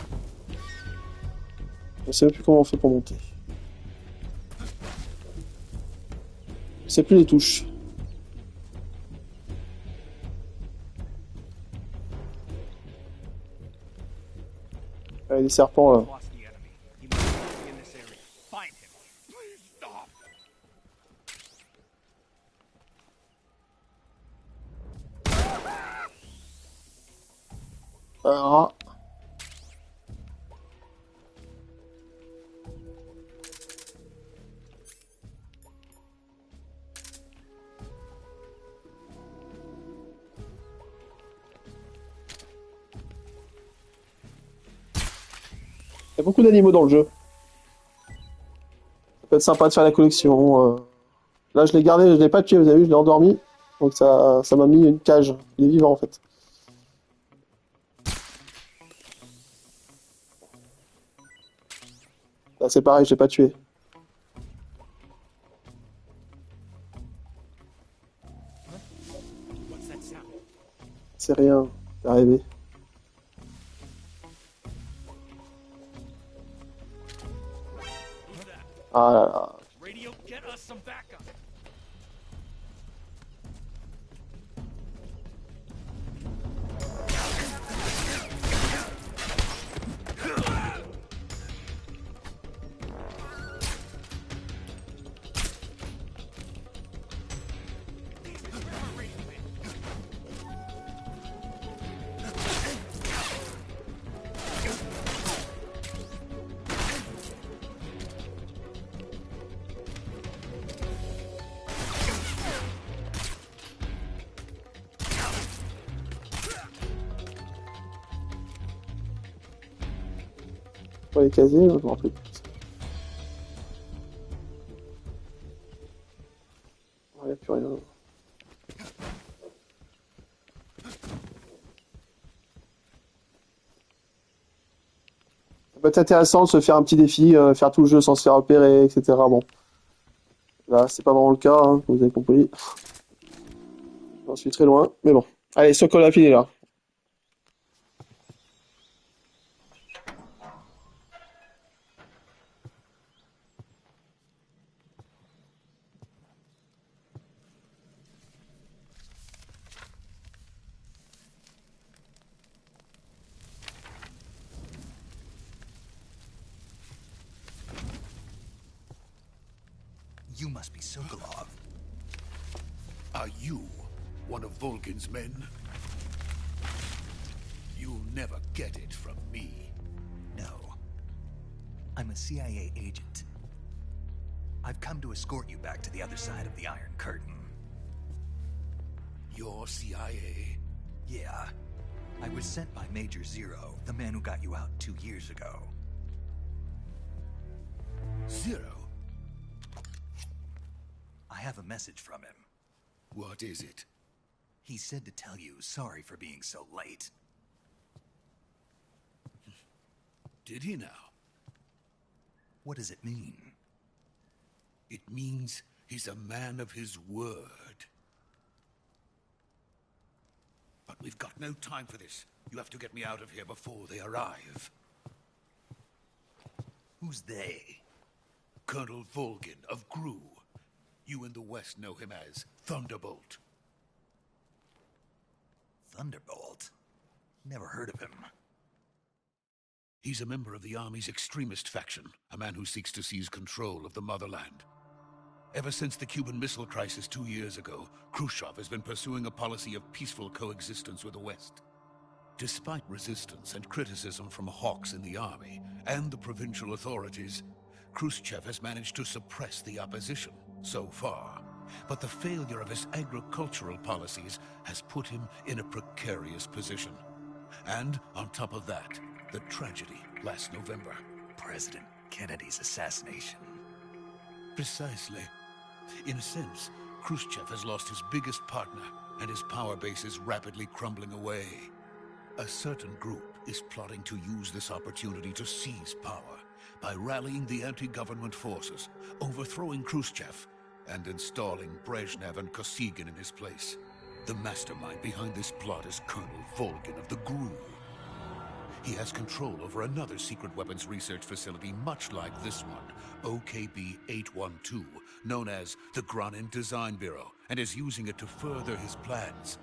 Je sais même plus comment on fait pour monter. Je sais plus les touches. Ouais, les serpents là. Lost the enemy. He must be in this area. Find him. Please stop. Ah. Il y a beaucoup d'animaux dans le jeu. Ça peut être sympa de faire la collection. Là, je l'ai gardé, je l'ai pas tué, vous avez vu, je l'ai endormi. Donc ça m'a mis une cage. Il est vivant en fait. Là, c'est pareil, je l'ai pas tué. What's that sound? C'est rien, c'est arrivé. Who's that? Ah là là. Radio, get us some backup. Pour les casiers, je m'en rappelle plus. Il n'y a plus rien. Ça peut être intéressant de se faire un petit défi, faire tout le jeu sans se faire repérer, etc. Bon, là, c'est pas vraiment le cas, hein, vous avez compris. J'en suis très loin, mais bon. Allez, Sokol a fini là. You must be Sokolov. Are you one of Volgin's men? You'll never get it from me. No. I'm a CIA agent. I've come to escort you back to the other side of the Iron Curtain. You're CIA? Yeah. I was sent by Major Zero, the man who got you out 2 years ago. Zero? I have a message from him. What is it? He said to tell you sorry for being so late. Did he now? What does it mean? It means he's a man of his word. But we've got no time for this. You have to get me out of here before they arrive. Who's they? Colonel Volgin of Gru. You in the West know him as Thunderbolt. Thunderbolt? Never heard of him. He's a member of the Army's extremist faction, a man who seeks to seize control of the motherland. Ever since the Cuban Missile Crisis 2 years ago, Khrushchev has been pursuing a policy of peaceful coexistence with the West. Despite resistance and criticism from hawks in the army and the provincial authorities, Khrushchev has managed to suppress the opposition so far. But the failure of his agricultural policies has put him in a precarious position. And on top of that, the tragedy last November. President Kennedy's assassination. Precisely. In a sense, Khrushchev has lost his biggest partner, and his power base is rapidly crumbling away. A certain group is plotting to use this opportunity to seize power by rallying the anti-government forces, overthrowing Khrushchev, and installing Brezhnev and Kosygin in his place. The mastermind behind this plot is Colonel Volgin of the GRU. He has control over another secret weapons research facility much like this one, OKB-812, known as the Granin Design Bureau, and is using it to further his plans.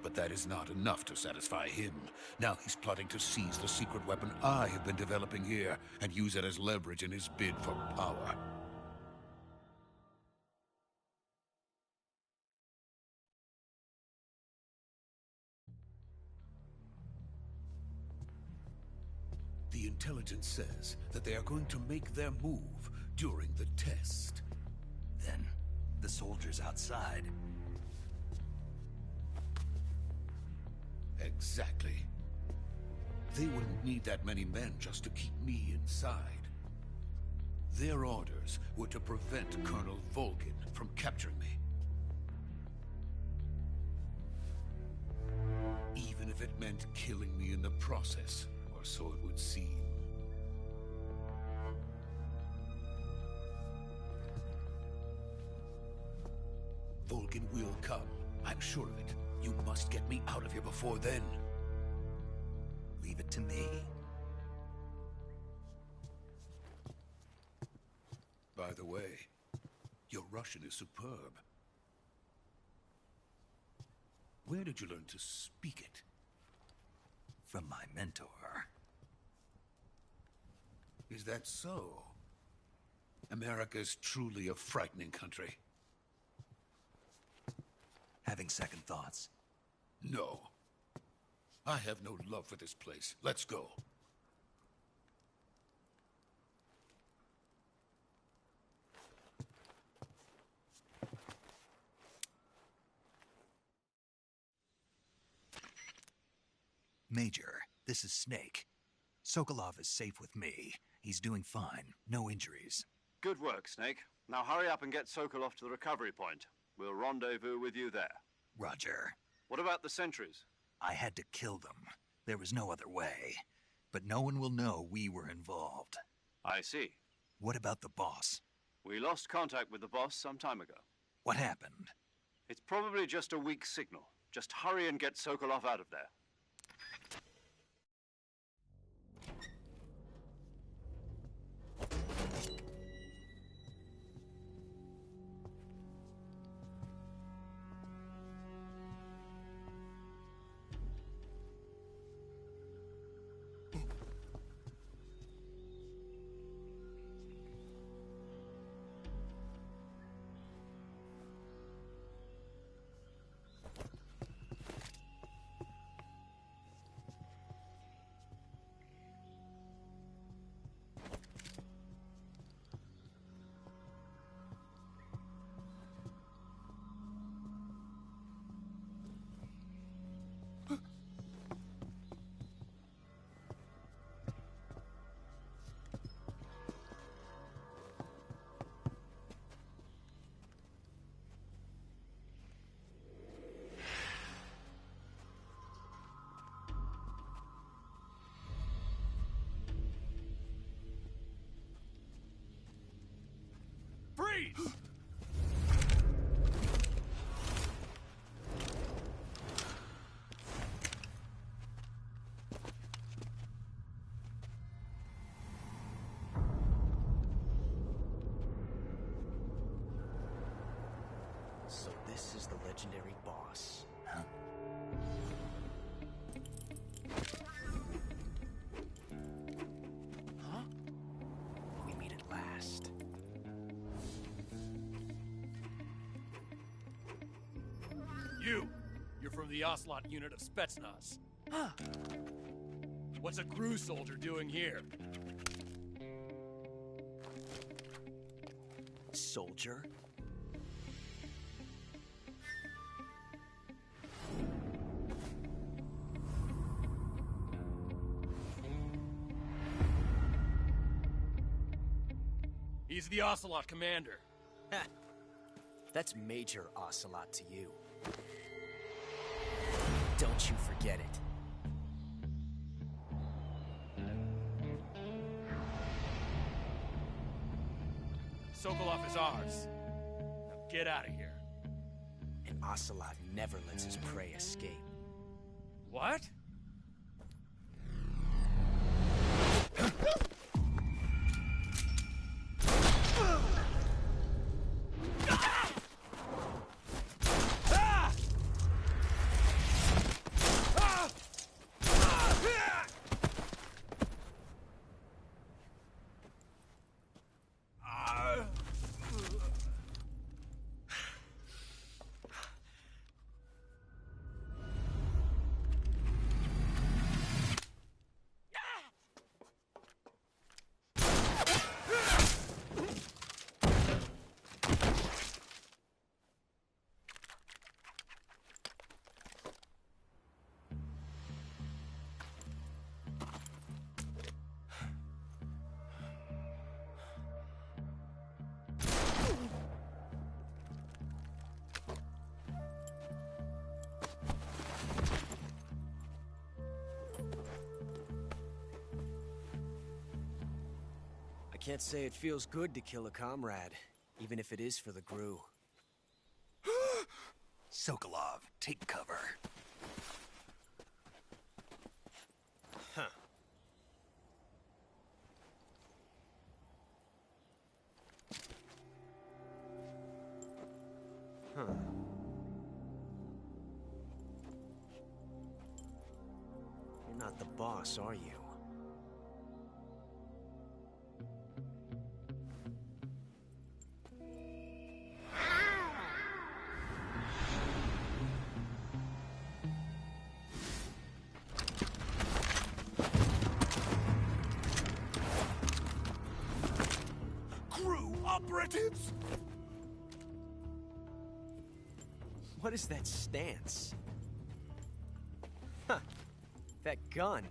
But that is not enough to satisfy him. Now he's plotting to seize the secret weapon I have been developing here and use it as leverage in his bid for power. The intelligence says that they are going to make their move during the test. Then, the soldiers outside. Exactly. They wouldn't need that many men just to keep me inside. Their orders were to prevent Colonel Volgin from capturing me. Even if it meant killing me in the process, or so it would seem. Volgin will come. I'm sure of it. You must get me out of here before then. Leave it to me. By the way, your Russian is superb. Where did you learn to speak it? From my mentor. Is that so? America's truly a frightening country. Having second thoughts? No. I have no love for this place. Let's go. Major, this is Snake. Sokolov is safe with me. He's doing fine. No injuries. Good work, Snake. Now hurry up and get Sokolov to the recovery point. We'll rendezvous with you there. Roger. What about the sentries? I had to kill them. There was no other way. But no one will know we were involved. I see. What about the boss? We lost contact with the boss some time ago. What happened? It's probably just a weak signal. Just hurry and get Sokolov out of there. Freeze! So this is the legendary boss. Huh? Huh? We meet at last. You're from the Ocelot unit of Spetsnaz. Huh. What's a crew soldier doing here? Soldier? He's the Ocelot commander. Ha! That's Major Ocelot to you. Don't you forget it. Sokolov is ours. Now get out of here. And Ocelot never lets his prey escape. What? Can't say it feels good to kill a comrade, even if it is for the GRU. Sokolov, take cover. Huh. Huh. You're not the boss, are you? GRU operatives! What is that stance? Huh. That gun.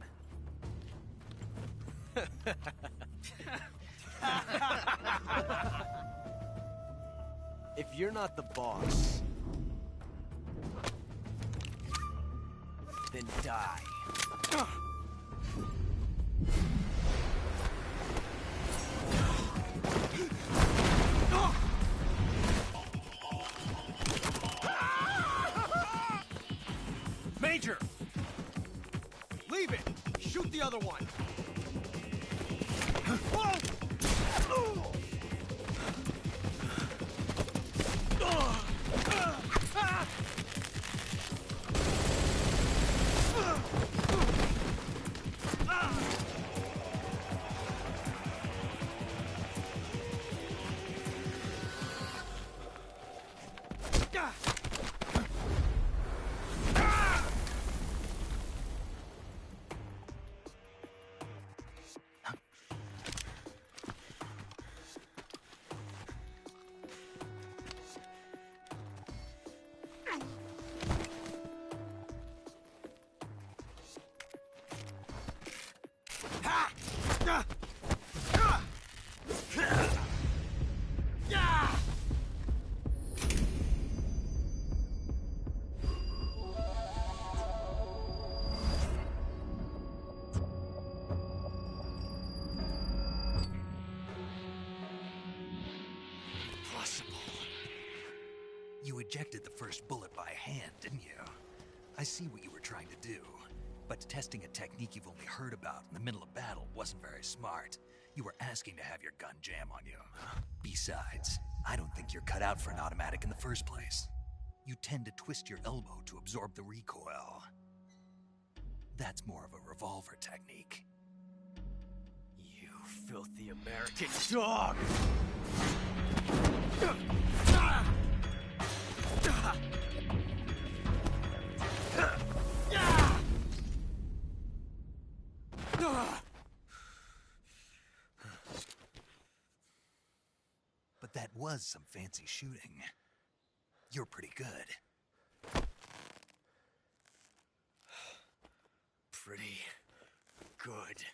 If you're not the boss, then die. Major! Leave it! Shoot the other one! You ejected the first bullet by hand, didn't you? I see what you were trying to do. But testing a technique you've only heard about in the middle of battle wasn't very smart. You were asking to have your gun jam on you. Besides, I don't think you're cut out for an automatic in the first place. You tend to twist your elbow to absorb the recoil. That's more of a revolver technique. You filthy American dog! But that was some fancy shooting. You're pretty good. Pretty good.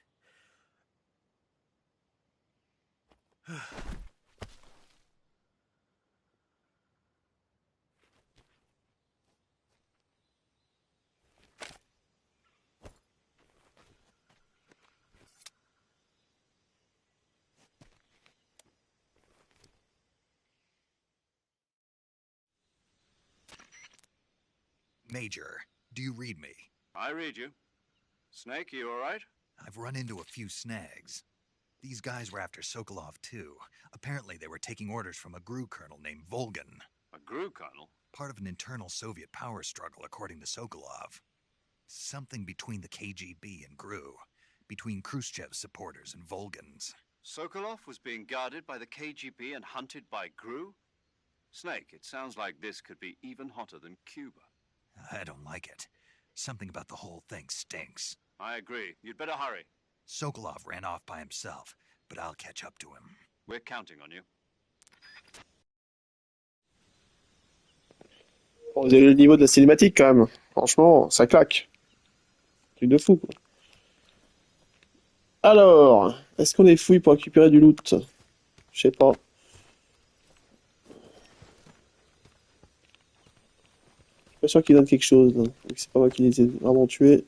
Major, do you read me? I read you. Snake, you all right? I've run into a few snags. These guys were after Sokolov too. Apparently they were taking orders from a GRU colonel named Volgan. A GRU colonel? Part of an internal Soviet power struggle, according to Sokolov. Something between the KGB and GRU. Between Khrushchev's supporters and Volgan's. Sokolov was being guarded by the KGB and hunted by GRU? Snake, it sounds like this could be even hotter than Cuba. I don't like it. Something about the whole thing stinks. I agree. You'd better hurry. Sokolov ran off by himself, but I'll catch up to him. We're counting on you. Bon, vous avez le niveau de la cinématique quand même. Franchement, ça claque. Truc de fou, quoi. Alors, est-ce qu'on est fouille pour récupérer du loot? Je sais pas. Je suis pas sûr qu'ils donnent quelque chose, là. C'est pas moi qui les ai vraiment tués.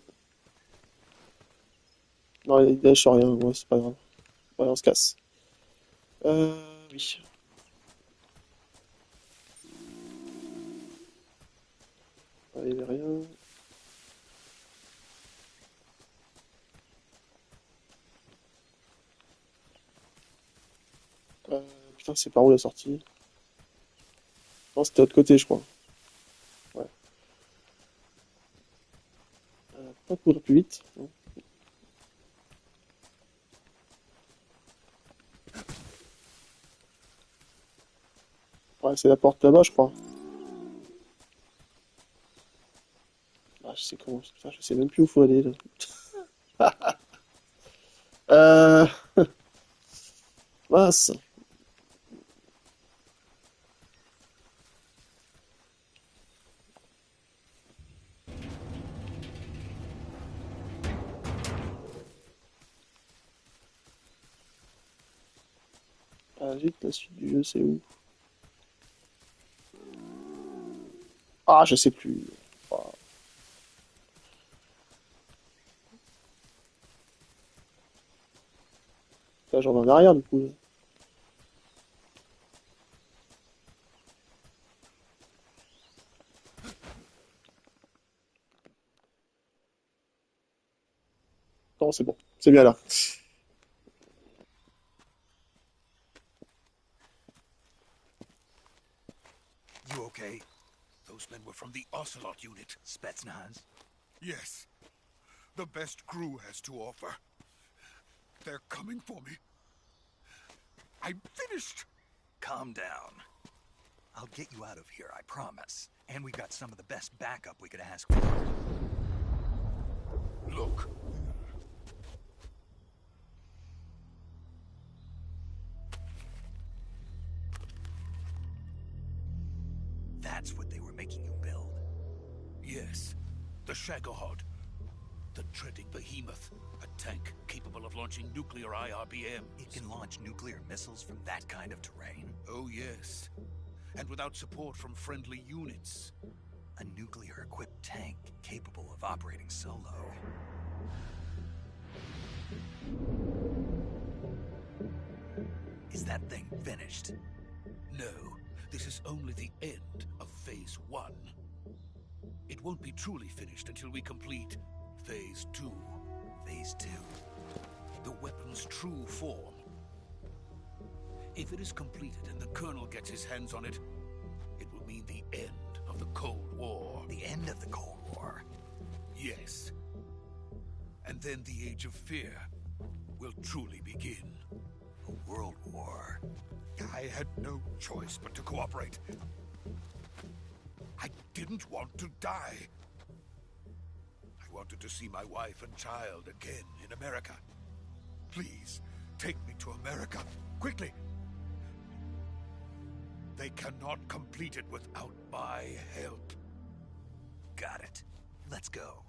Non, ils lâchent rien, ouais, c'est pas grave. Ouais, on se casse. Oui. Ah, il n'y avait rien. Putain, c'est par où la sortie? Non, c'était de l'autre côté, je crois. Ouais. Pas courir plus vite. Non. Ouais, c'est la porte là-bas, je crois. Ah, je sais comment. Putain, je sais même plus où faut aller, là. Euh... Mince. Ah, vite, la suite du jeu, c'est où? Ah, je sais plus. Ah, là, j'en ai en arrière, du coup. Là. Non, c'est bon. C'est bien là. You okay? Those men were from the Ocelot unit. Spetsnaz? Yes. The best crew has to offer. They're coming for me. I'm finished! Calm down. I'll get you out of here, I promise. And we've got some of the best backup we could ask for. Look. That's what they were making you build. Yes. The Shagohod. The treading behemoth. A tank capable of launching nuclear IRBM. It can launch nuclear missiles from that kind of terrain? Oh, yes. And without support from friendly units. A nuclear-equipped tank capable of operating solo. Is that thing finished? No, this is only the end of Phase 1. It won't be truly finished until we complete Phase 2. Phase 2? The weapon's true form. If it is completed and the Colonel gets his hands on it, it will mean the end of the Cold War. The end of the Cold War? Yes. And then the Age of Fear will truly begin. A world war? I had no choice but to cooperate. I didn't want to die. I wanted to see my wife and child again in America. Please, take me to America, quickly. They cannot complete it without my help. Got it. Let's go.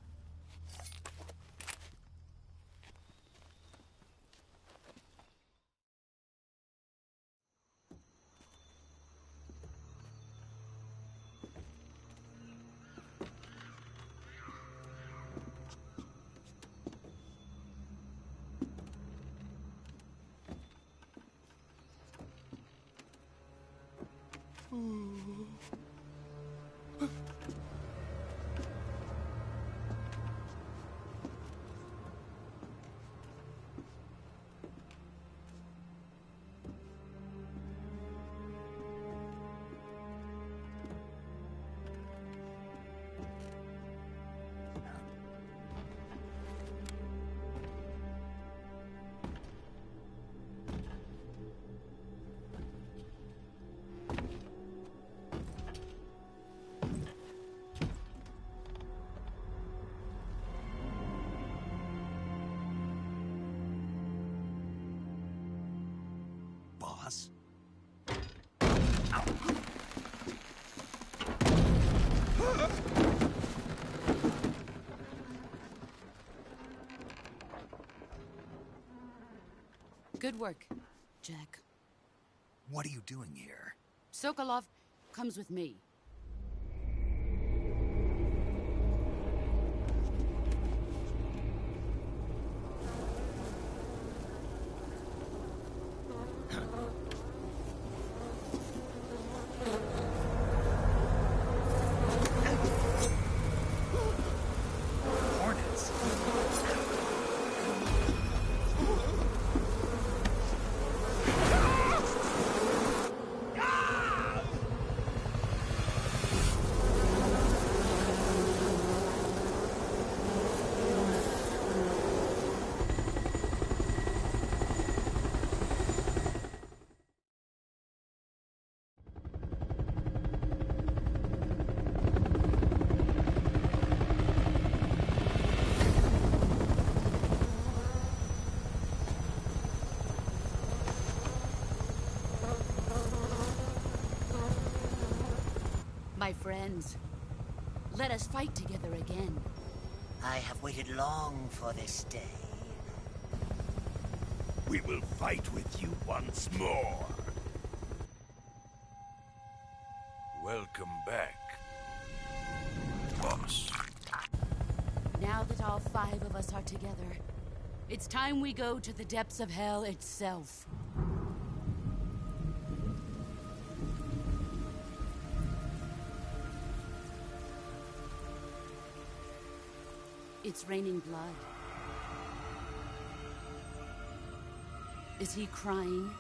Boss? Good work, Jack. What are you doing here? Sokolov comes with me. My friends, let us fight together again. I have waited long for this day. We will fight with you once more. Welcome back, boss. Now that all 5 of us are together, it's time we go to the depths of hell itself. It's raining blood. Is he crying?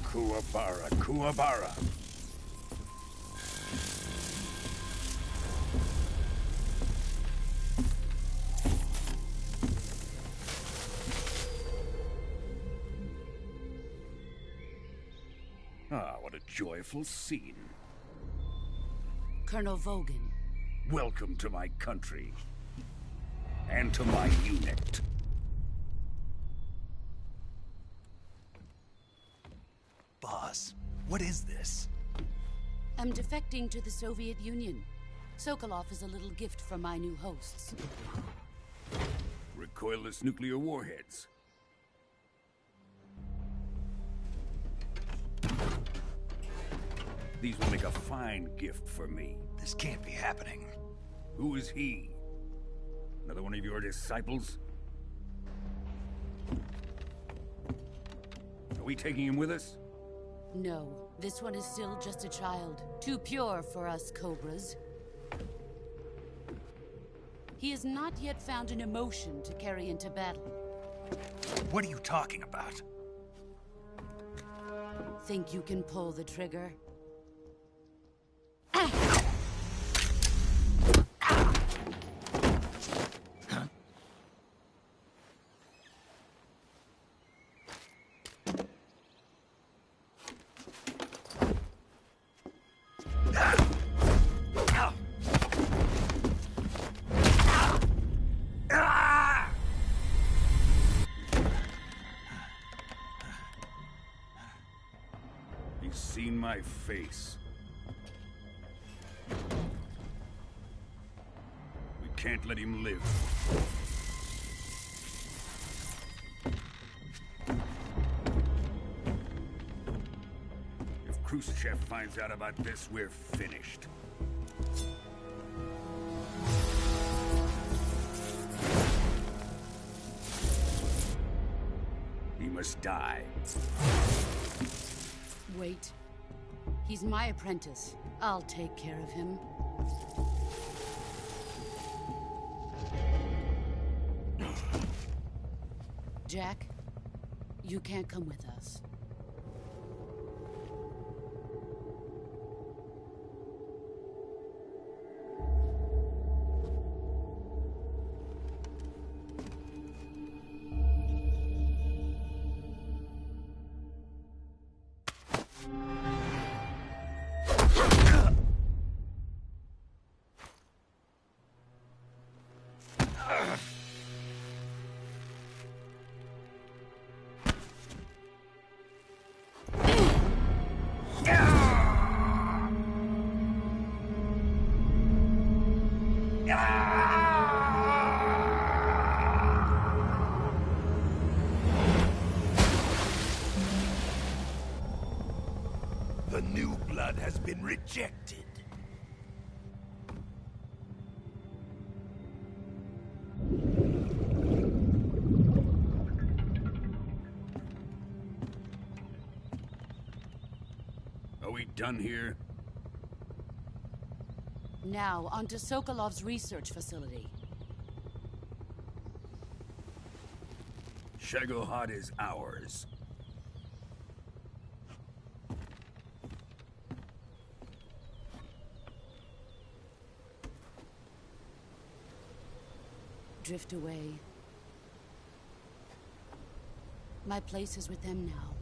Kuwabara, Kuwabara. Ah, what a joyful scene. Colonel Vogan. Welcome to my country. And to my unit. Boss, what is this? I'm defecting to the Soviet Union. Sokolov is a little gift from my new hosts. Recoilless nuclear warheads. These will make a fine gift for me. This can't be happening. Who is he? Another one of your disciples? Are we taking him with us? No, this one is still just a child. Too pure for us Cobras. He has not yet found an emotion to carry into battle. What are you talking about? Think you can pull the trigger? He's seen my face. We can't let him live. If Khrushchev finds out about this, we're finished. He must die. Wait. He's my apprentice. I'll take care of him. Jack, you can't come with us. The new blood has been rejected. Are we done here? Now, onto Sokolov's research facility. Shagohod is ours. Drift away. My place is with them now.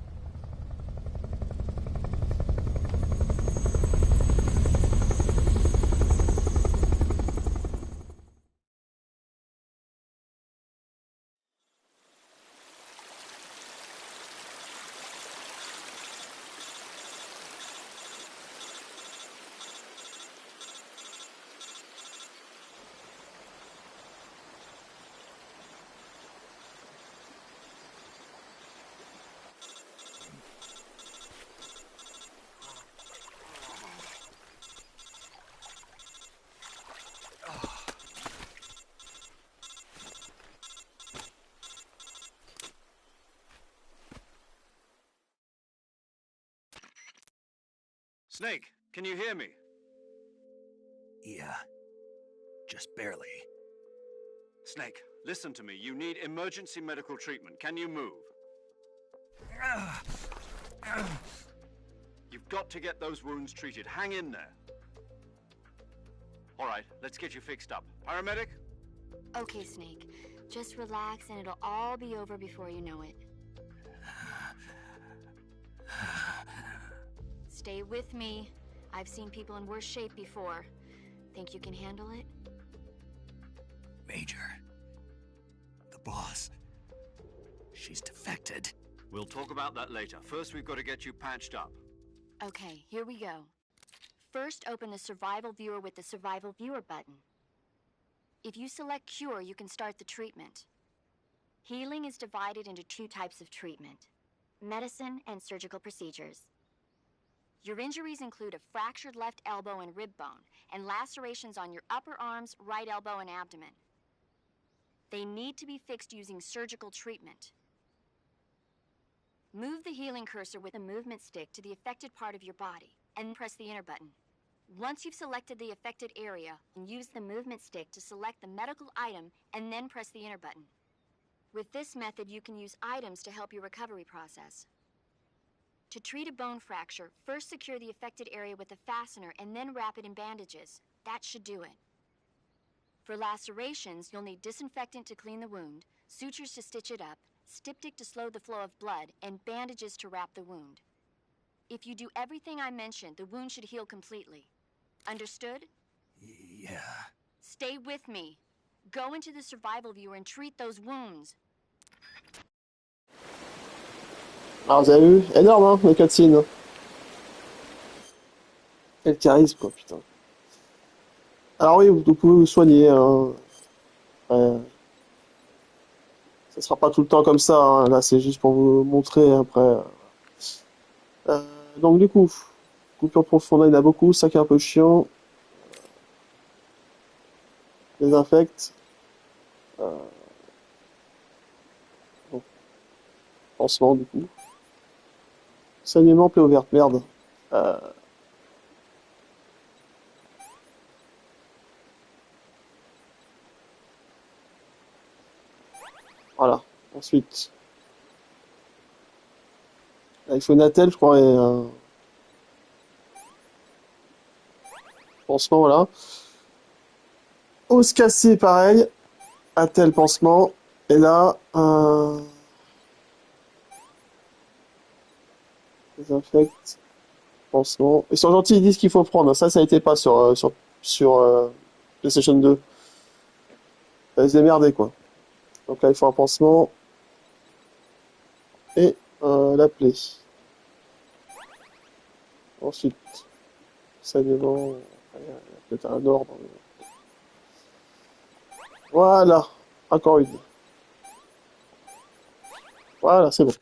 Snake, can you hear me? Yeah. Just barely. Snake, listen to me. You need emergency medical treatment. Can you move? You've got to get those wounds treated. Hang in there. All right, let's get you fixed up. Paramedic? Okay, Snake. Just relax and it'll all be over before you know it. Stay with me. I've seen people in worse shape before. Think you can handle it? Major. The boss. She's defected. We'll talk about that later. First, we've got to get you patched up. Okay, here we go. First, open the Survival Viewer with the Survival Viewer button. If you select Cure, you can start the treatment. Healing is divided into two types of treatment: medicine and surgical procedures. Your injuries include a fractured left elbow and rib bone, and lacerations on your upper arms, right elbow, and abdomen. They need to be fixed using surgical treatment. Move the healing cursor with a movement stick to the affected part of your body, and press the enter button. Once you've selected the affected area, use the movement stick to select the medical item, and then press the enter button. With this method, you can use items to help your recovery process. To treat a bone fracture, first secure the affected area with a fastener and then wrap it in bandages. That should do it. For lacerations, you'll need disinfectant to clean the wound, sutures to stitch it up, styptic to slow the flow of blood, and bandages to wrap the wound. If you do everything I mentioned, the wound should heal completely. Understood? Yeah. Stay with me. Go into the Survival Viewer and treat those wounds. Alors vous avez vu, énorme hein, les cutscenes. Quel charisme quoi, putain. Alors oui, vous pouvez vous soigner. Hein. Ça sera pas tout le temps comme ça. Hein. Là, c'est juste pour vous montrer après. Donc du coup, coupure profonde, il y en a beaucoup. Ça qui est un peu chiant. Désinfecte. Bon. Pansement du coup. Saignement, plaie ouverte, merde. Voilà. Ensuite, là, il faut une attelle, je crois, et un pansement, voilà. Os cassé, pareil. Attelle, pansement. Et là, désinfecte, pansement. Ils sont gentils, ils disent qu'il faut prendre. Ça a été pas sur PlayStation 2. Ça se démerder, quoi. Donc là, il faut un pansement. Et la plaie. Ensuite, saignement. Il y a peut-être un ordre. Voilà. Encore une. Voilà, c'est bon.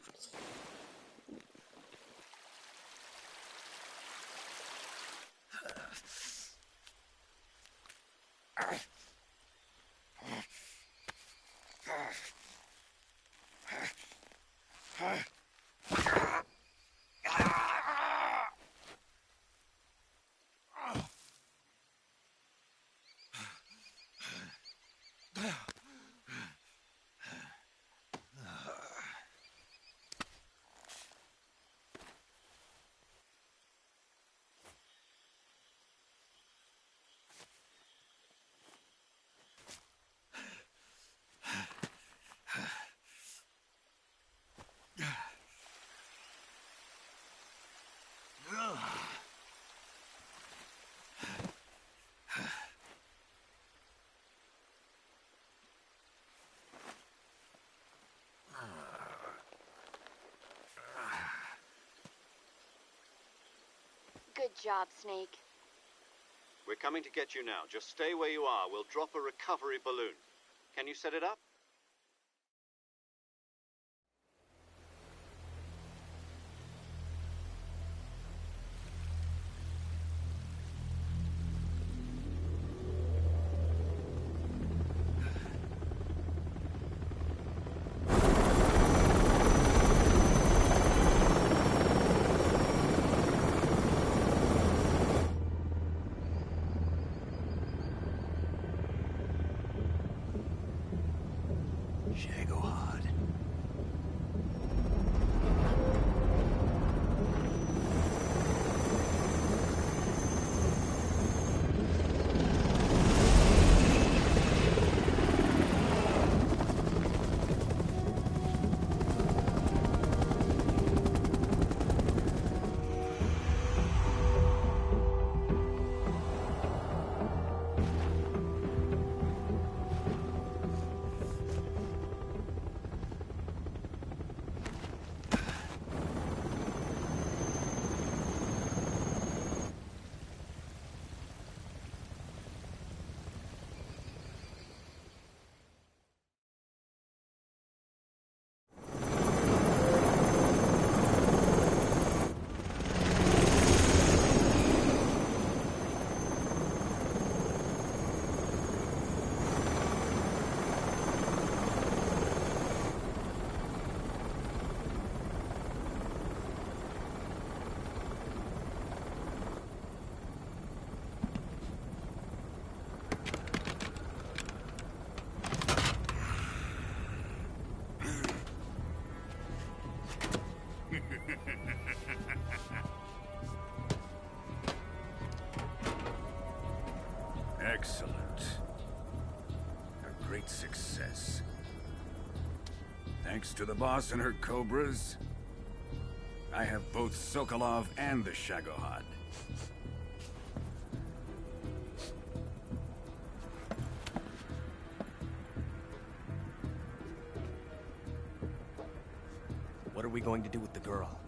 job, Snake. We're coming to get you now. Just stay where you are. We'll drop a recovery balloon. Can you set it up? Excellent. A great success. Thanks to the boss and her cobras, I have both Sokolov and the Shagohod. What are we going to do with the girl?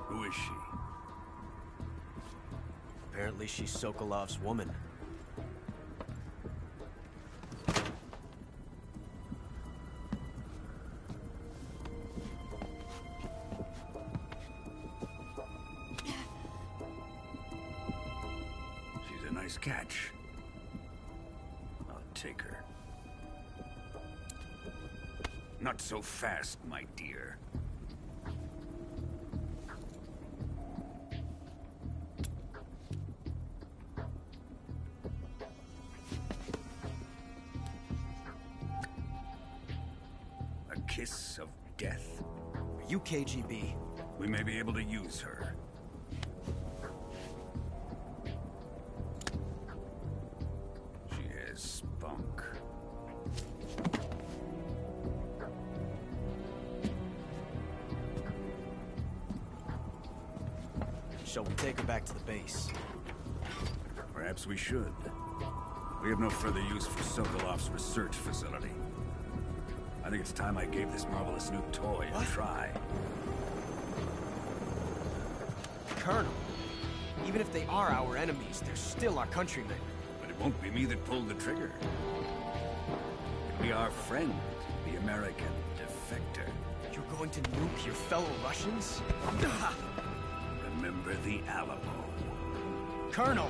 Who is she? Apparently she's Sokolov's woman. She's a nice catch. I'll take her. Not so fast, my dear. A kiss of death. Are you KGB? We may be able to use her. She has spunk. Shall we take her back to the base? Perhaps we should. We have no further use for Sokolov's research facility. I think it's time I gave this marvelous new toy a try. Colonel, even if they are our enemies, they're still our countrymen. But it won't be me that pulled the trigger. It'll be our friend, the American defector. You're going to nuke your fellow Russians? Remember the Alamo. Colonel!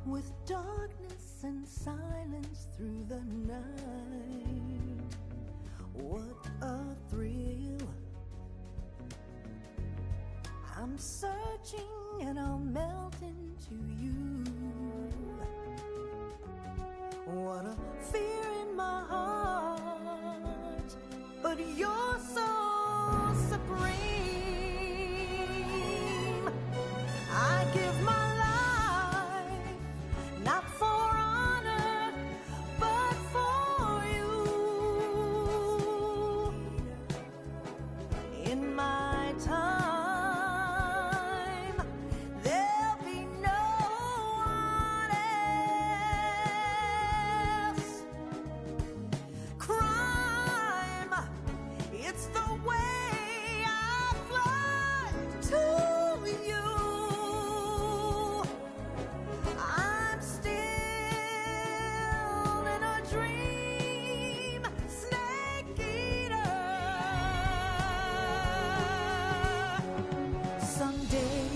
with darkness and silence through the night. What a thrill. I'm searching and I'll melt into you. What a fear in my heart, but you're so supreme. I give my life, not for honor, but for you. In my time, there'll be no one else. Crime, it's the way I fly to you. I'm still in a dream, snake eater. Someday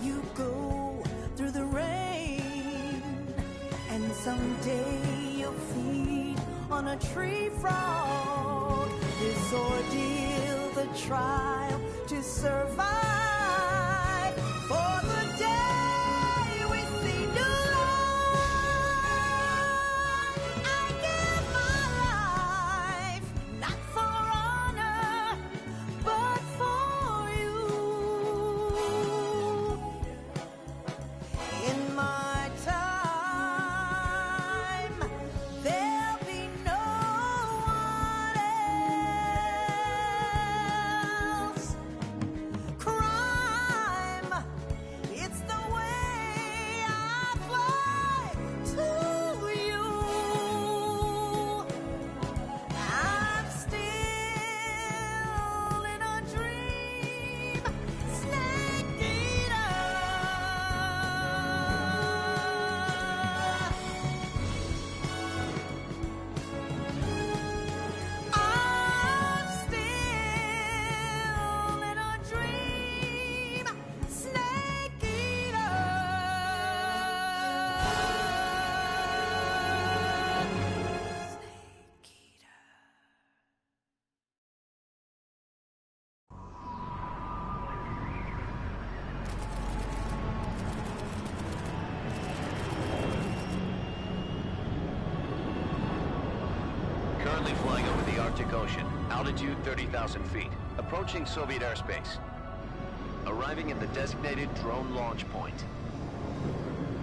you go through the rain, and someday you'll feed on a tree frog. This ordeal, the trial to survive, for the day we see new light. I give my life, not for honor, but for you. In my time, there'll be no one else. Crime, it's the way I fly to you. I'm still in a dream, snake eater. I'm still in a dream, snake eater. Currently flying over the Arctic Ocean, altitude 30,000 feet, approaching Soviet airspace. Arriving at the designated drone launch point.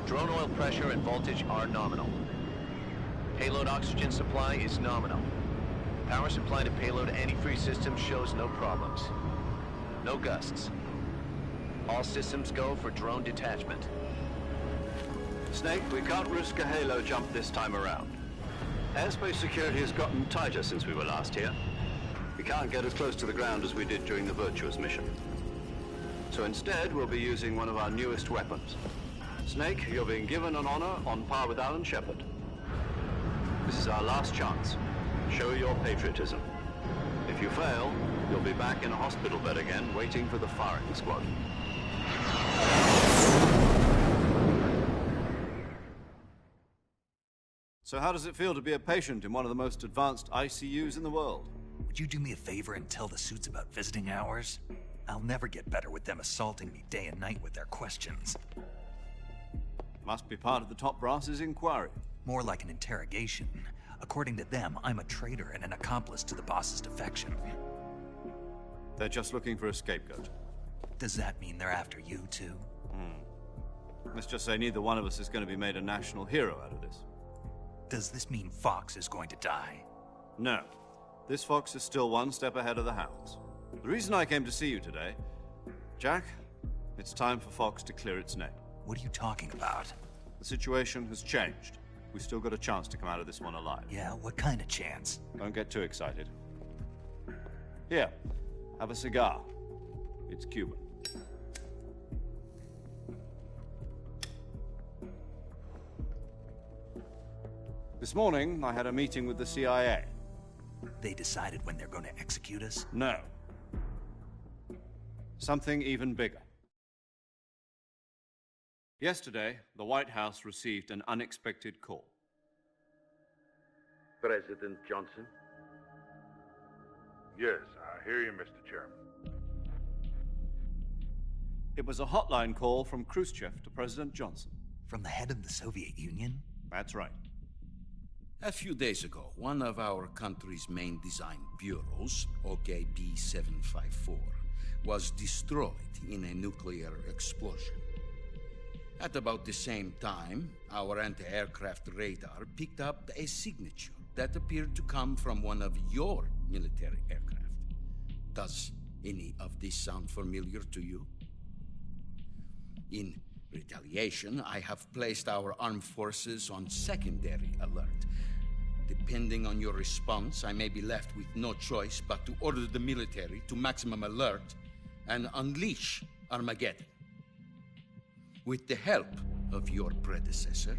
Drone oil pressure and voltage are nominal. Payload oxygen supply is nominal. Power supply to payload antifreeze system shows no problems. No gusts. All systems go for drone detachment. Snake, we can't risk a halo jump this time around. Airspace security has gotten tighter since we were last here. We can't get as close to the ground as we did during the Virtuous mission. So instead, we'll be using one of our newest weapons. Snake, you're being given an honor on par with Alan Shepard. This is our last chance. Show your patriotism. If you fail, you'll be back in a hospital bed again, waiting for the firing squad. So how does it feel to be a patient in one of the most advanced ICUs in the world? Would you do me a favor and tell the suits about visiting hours? I'll never get better with them assaulting me day and night with their questions. Must be part of the top brass's inquiry. More like an interrogation. According to them, I'm a traitor and an accomplice to the boss's defection. They're just looking for a scapegoat. Does that mean they're after you, too? Let's just say neither one of us is going to be made a national hero out of this. Does this mean Fox is going to die? No. This fox is still one step ahead of the hounds. The reason I came to see you today, Jack, it's time for Fox to clear its name. What are you talking about? The situation has changed. We've still got a chance to come out of this one alive. Yeah, what kind of chance? Don't get too excited. Here, have a cigar. It's Cuban. This morning, I had a meeting with the CIA. They decided when they're going to execute us? No. Something even bigger. Yesterday, the White House received an unexpected call. President Johnson? Yes, I hear you, Mr. Chairman. It was a hotline call from Khrushchev to President Johnson. From the head of the Soviet Union? That's right. A few days ago, one of our country's main design bureaus, OKB 754, was destroyed in a nuclear explosion. At about the same time, our anti-aircraft radar picked up a signature that appeared to come from one of your military aircraft. Does any of this sound familiar to you? In retaliation, I have placed our armed forces on secondary alert. Depending on your response, I may be left with no choice but to order the military to maximum alert and unleash Armageddon. With the help of your predecessor,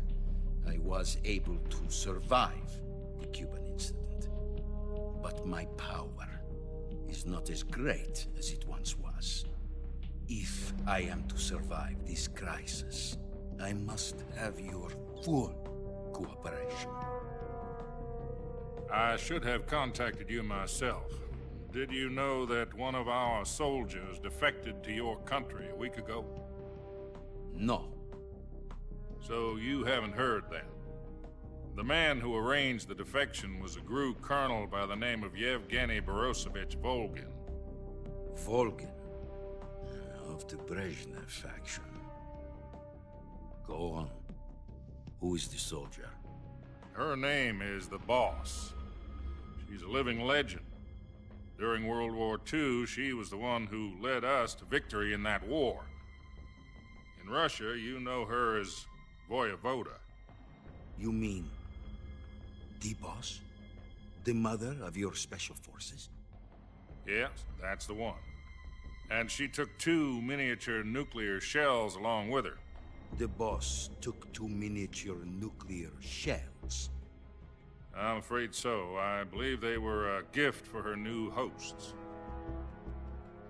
I was able to survive the Cuban incident. But my power is not as great as it once was. If I am to survive this crisis, I must have your full cooperation. I should have contacted you myself. Did you know that one of our soldiers defected to your country a week ago? No. So you haven't heard then? The man who arranged the defection was a GRU colonel by the name of Yevgeny Borosovich Volgin. Volgin? Of the Brezhnev faction. Go on. Who is the soldier? Her name is the Boss. She's a living legend. During World War II, she was the one who led us to victory in that war. In Russia, you know her as Voyevoda. You mean the Boss? The mother of your special forces? Yes, that's the one. And she took 2 miniature nuclear shells along with her. The Boss took 2 miniature nuclear shells? I'm afraid so. I believe they were a gift for her new hosts.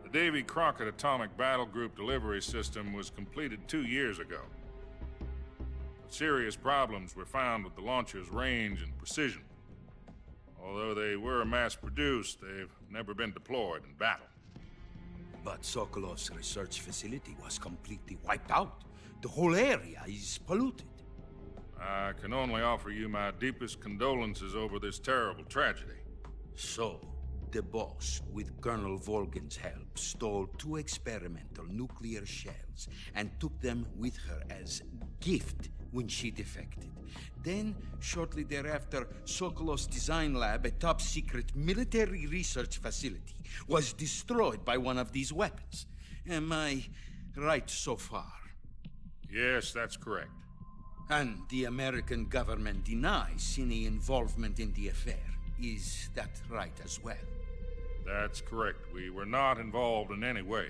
The Davy Crockett Atomic Battle Group delivery system was completed 2 years ago. But serious problems were found with the launcher's range and precision. Although they were mass-produced, they've never been deployed in battle. But Sokolov's research facility was completely wiped out. The whole area is polluted. I can only offer you my deepest condolences over this terrible tragedy. So, the Boss, with Colonel Volgin's help, stole 2 experimental nuclear shells and took them with her as gift when she defected. Then, shortly thereafter, Sokolov's design lab, a top-secret military research facility, was destroyed by one of these weapons. Am I right so far? Yes, that's correct. And the American government denies any involvement in the affair. Is that right as well? That's correct. We were not involved in any way.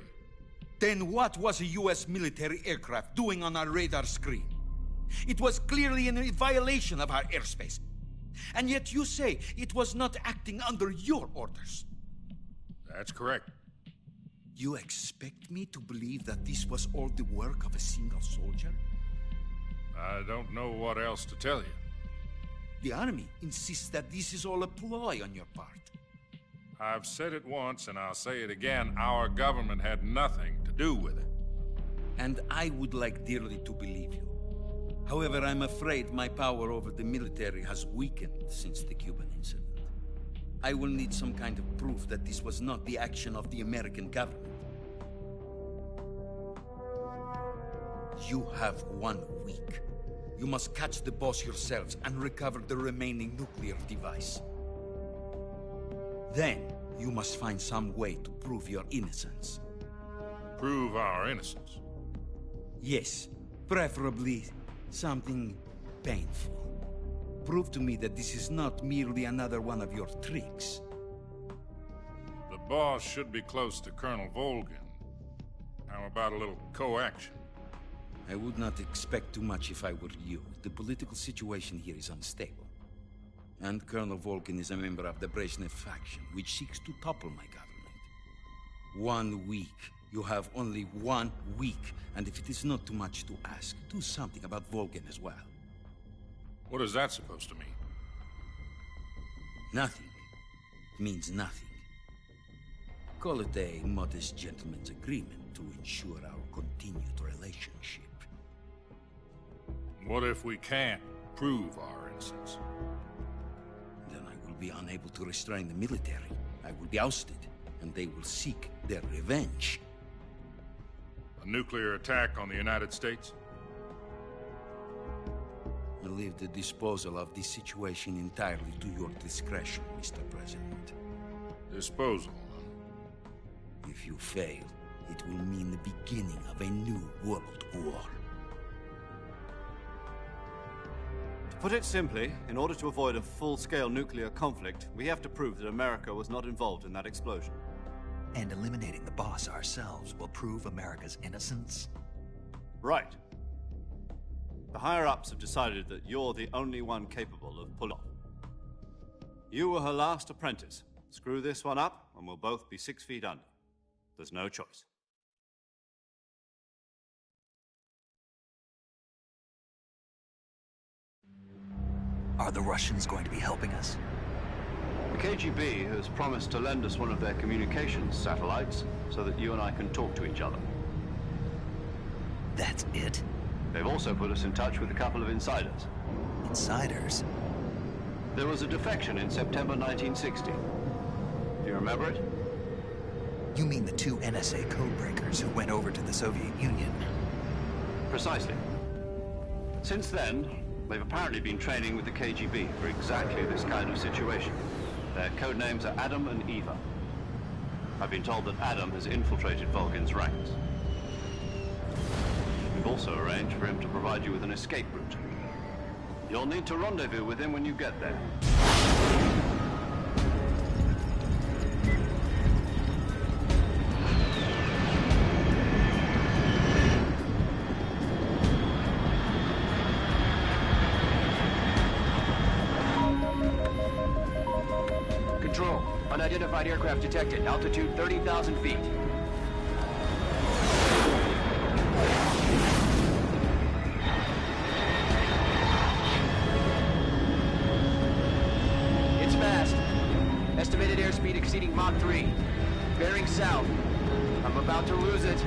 Then what was a U.S. military aircraft doing on our radar screen? It was clearly in violation of our airspace. And yet you say it was not acting under your orders. That's correct. You expect me to believe that this was all the work of a single soldier? I don't know what else to tell you. The Army insists that this is all a ploy on your part. I've said it once, and I'll say it again. Our government had nothing to do with it. And I would like dearly to believe you. However, I'm afraid my power over the military has weakened since the Cuban incident. I will need some kind of proof that this was not the action of the American government. You have 1 week. You must catch the Boss yourselves and recover the remaining nuclear device. Then, you must find some way to prove your innocence. Prove our innocence? Yes, preferably something painful. Prove to me that this is not merely another one of your tricks. The Boss should be close to Colonel Volgin. How about a little co-action? I would not expect too much if I were you. The political situation here is unstable. And Colonel Volgin is a member of the Brezhnev faction, which seeks to topple my government. 1 week You have only 1 week, and if it is not too much to ask, do something about Volgin as well. What is that supposed to mean? Nothing. It means nothing. Call it a modest gentleman's agreement to ensure our continued relationship. What if we can't prove our innocence? Then I will be unable to restrain the military. I will be ousted, and they will seek their revenge. A nuclear attack on the United States? I leave the disposal of this situation entirely to your discretion, Mr. President. Disposal? If you fail, it will mean the beginning of a new world war. To put it simply, in order to avoid a full-scale nuclear conflict, we have to prove that America was not involved in that explosion. And eliminating the boss ourselves will prove America's innocence? Right. The higher-ups have decided that you're the only one capable of pull-off. You were her last apprentice. Screw this one up, and we'll both be 6 feet under. There's no choice. Are the Russians going to be helping us? The KGB has promised to lend us one of their communications satellites so that you and I can talk to each other. That's it? They've also put us in touch with a couple of insiders. Insiders? There was a defection in September 1960. Do you remember it? You mean the 2 NSA codebreakers who went over to the Soviet Union? Precisely. Since then, they've apparently been training with the KGB for exactly this kind of situation. Their code names are Adam and Eva. I've been told that Adam has infiltrated Volgin's ranks. We've also arranged for him to provide you with an escape route. You'll need to rendezvous with him when you get there. Control. Unidentified aircraft detected. Altitude 30,000 feet. It's fast. Estimated airspeed exceeding Mach 3. Bearing south. I'm about to lose it.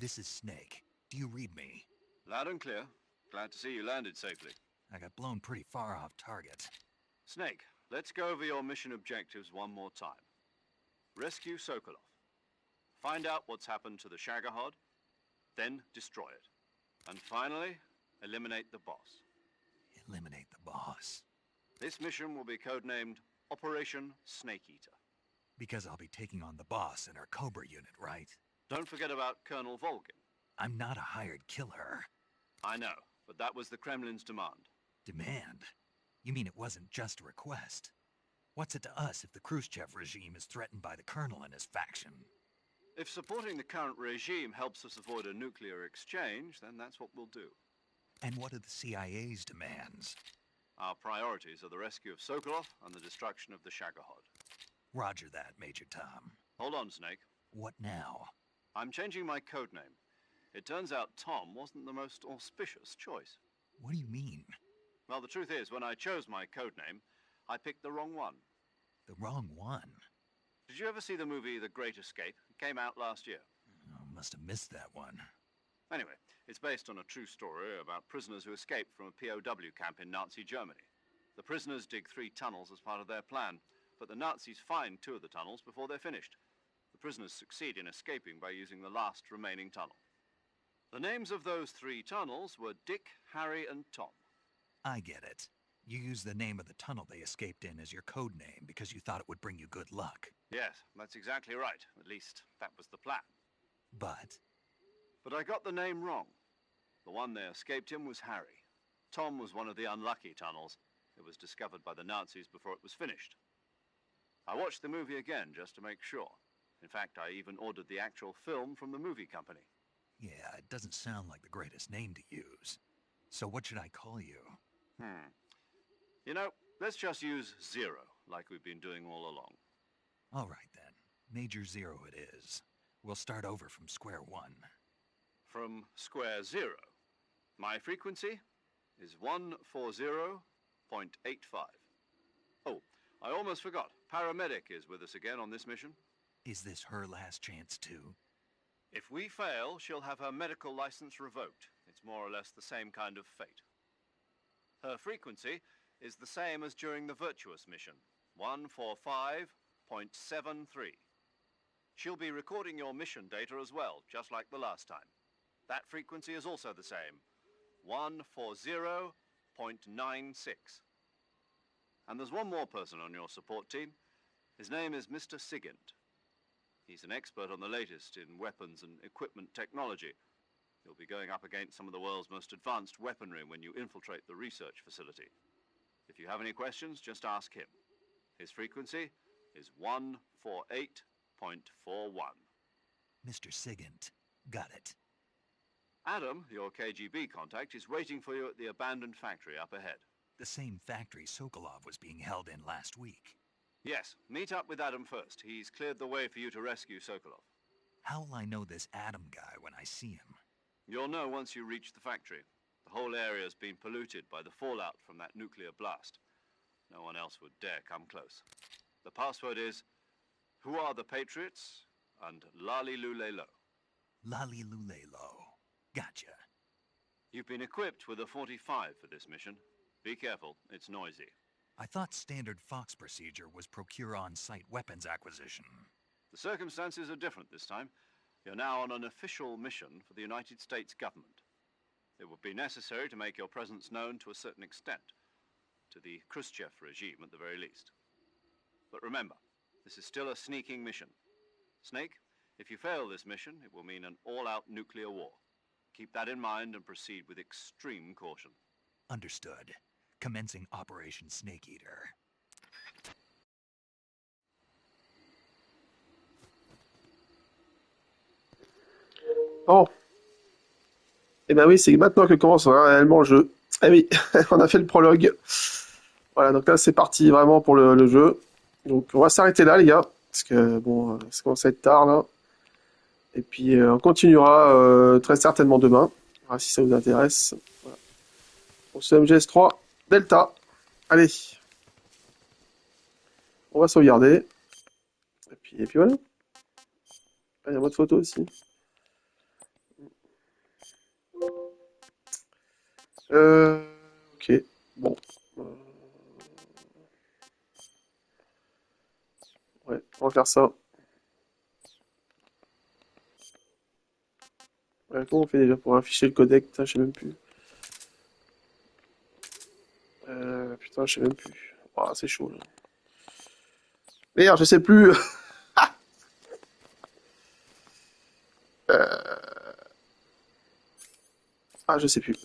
This is Snake. Do you read me? Loud and clear. Glad to see you landed safely. I got blown pretty far off target. Snake, let's go over your mission objectives one more time. Rescue Sokolov. Find out what's happened to the Shagohod, then destroy it. And finally, eliminate the boss. Eliminate the boss. This mission will be codenamed Operation Snake Eater. Because I'll be taking on the boss and her Cobra unit, right? Don't forget about Colonel Volgin. I'm not a hired killer. I know, but that was the Kremlin's demand. Demand? You mean it wasn't just a request? What's it to us if the Khrushchev regime is threatened by the Colonel and his faction? If supporting the current regime helps us avoid a nuclear exchange, then that's what we'll do. And what are the CIA's demands? Our priorities are the rescue of Sokolov and the destruction of the Shagohod. Roger that, Major Tom. Hold on, Snake. What now? I'm changing my code name. It turns out Tom wasn't the most auspicious choice. What do you mean? Well, the truth is, when I chose my code name, I picked the wrong one. The wrong one? Did you ever see the movie The Great Escape? It came out last year. Oh, must have missed that one. Anyway, it's based on a true story about prisoners who escaped from a POW camp in Nazi Germany. The prisoners dig 3 tunnels as part of their plan, but the Nazis find 2 of the tunnels before they're finished. The prisoners succeed in escaping by using the last remaining tunnel. The names of those 3 tunnels were Dick, Harry, and Tom. I get it. You used the name of the tunnel they escaped in as your code name because you thought it would bring you good luck. Yes, that's exactly right. At least, that was the plan. But I got the name wrong. The one they escaped in was Harry. Tom was one of the unlucky tunnels. It was discovered by the Nazis before it was finished. I watched the movie again just to make sure. In fact, I even ordered the actual film from the movie company. yeah, it doesn't sound like the greatest name to use. So what should I call you? You know, let's just use Zero, like we've been doing all along. All right, then. Major Zero it is. We'll start over from square one. From square 0. My frequency is 140.85. Oh, I almost forgot. Paramedic is with us again on this mission. Is this her last chance, too? If we fail, she'll have her medical license revoked. It's more or less the same kind of fate. Her frequency is the same as during the Virtuous mission, 145.73. She'll be recording your mission data as well, just like the last time. That frequency is also the same, 140.96. And there's one more person on your support team. His name is Mr. Sigint. He's an expert on the latest in weapons and equipment technology. You'll be going up against some of the world's most advanced weaponry when you infiltrate the research facility. If you have any questions, just ask him. His frequency is 148.41. Mr. Sigint. Got it. Adam, your KGB contact, is waiting for you at the abandoned factory up ahead. The same factory Sokolov was being held in last week. Yes, meet up with Adam first. He's cleared the way for you to rescue Sokolov. How will I know this Adam guy when I see him? You'll know once you reach the factory. The whole area's been polluted by the fallout from that nuclear blast. No one else would dare come close. The password is, "Who are the Patriots?" and Lali Lule Lo. Lali Lule Lo. Gotcha. You've been equipped with a 45 for this mission. Be careful, it's noisy. I thought standard Fox procedure was procure on-site weapons acquisition. The circumstances are different this time. You're now on an official mission for the United States government. It would be necessary to make your presence known to a certain extent, to the Khrushchev regime at the very least. But remember, this is still a sneaking mission. Snake, if you fail this mission, it will mean an all-out nuclear war. Keep that in mind and proceed with extreme caution. Understood. Commencing Operation Snake Eater. Bon. Eh ben oui, c'est maintenant que commence réellement le jeu. Eh oui, on a fait le prologue. Voilà, donc là c'est parti vraiment pour le jeu. Donc on va s'arrêter là les gars, parce que bon, ça commence à être tard là. Et puis on continuera très certainement demain, voilà, si ça vous intéresse. Voilà. Pour ce MGS 3 Delta. Allez. On va sauvegarder. Et puis voilà. Ah, il y a mode photo aussi. Ok. Bon. Ouais, on va faire ça. Ouais, comment on fait déjà pour afficher le codec? Putain, je sais même plus. Putain, je sais même plus. Oh, c'est chaud là. Merde, je sais plus. Ah, je sais plus.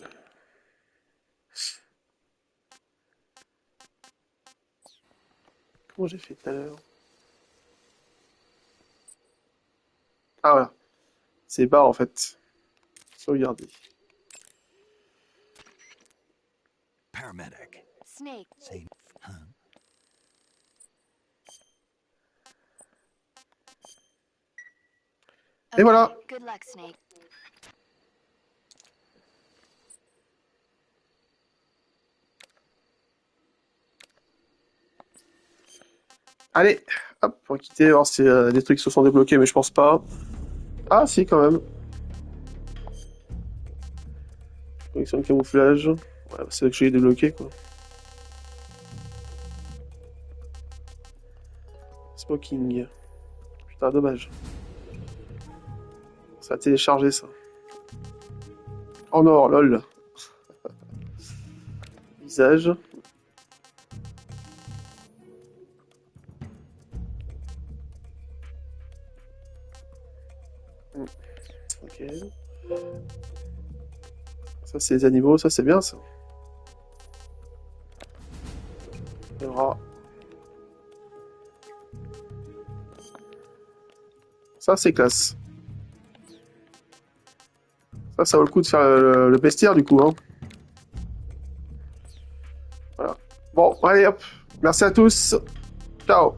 Comment j'ai fait tout à l'heure? Ah voilà. C'est barre en fait. Sauvegarder. Paramedic, Snake. Et voilà. Good luck, Snake. Allez, hop, on va quitter, voir si des trucs se sont débloqués, mais je pense pas. Ah, si, quand même. Connexion de camouflage. Ouais, c'est là que j'ai débloqué, quoi. Smoking. Putain, dommage. Ça a téléchargé, ça. En or, lol. Visage. Ok. Ça, c'est les animaux, ça, c'est bien, ça. Le rat. Ça, c'est classe. Ça vaut le coup de faire le bestiaire, du coup, hein. Voilà. Bon, allez, hop. Merci à tous. Ciao.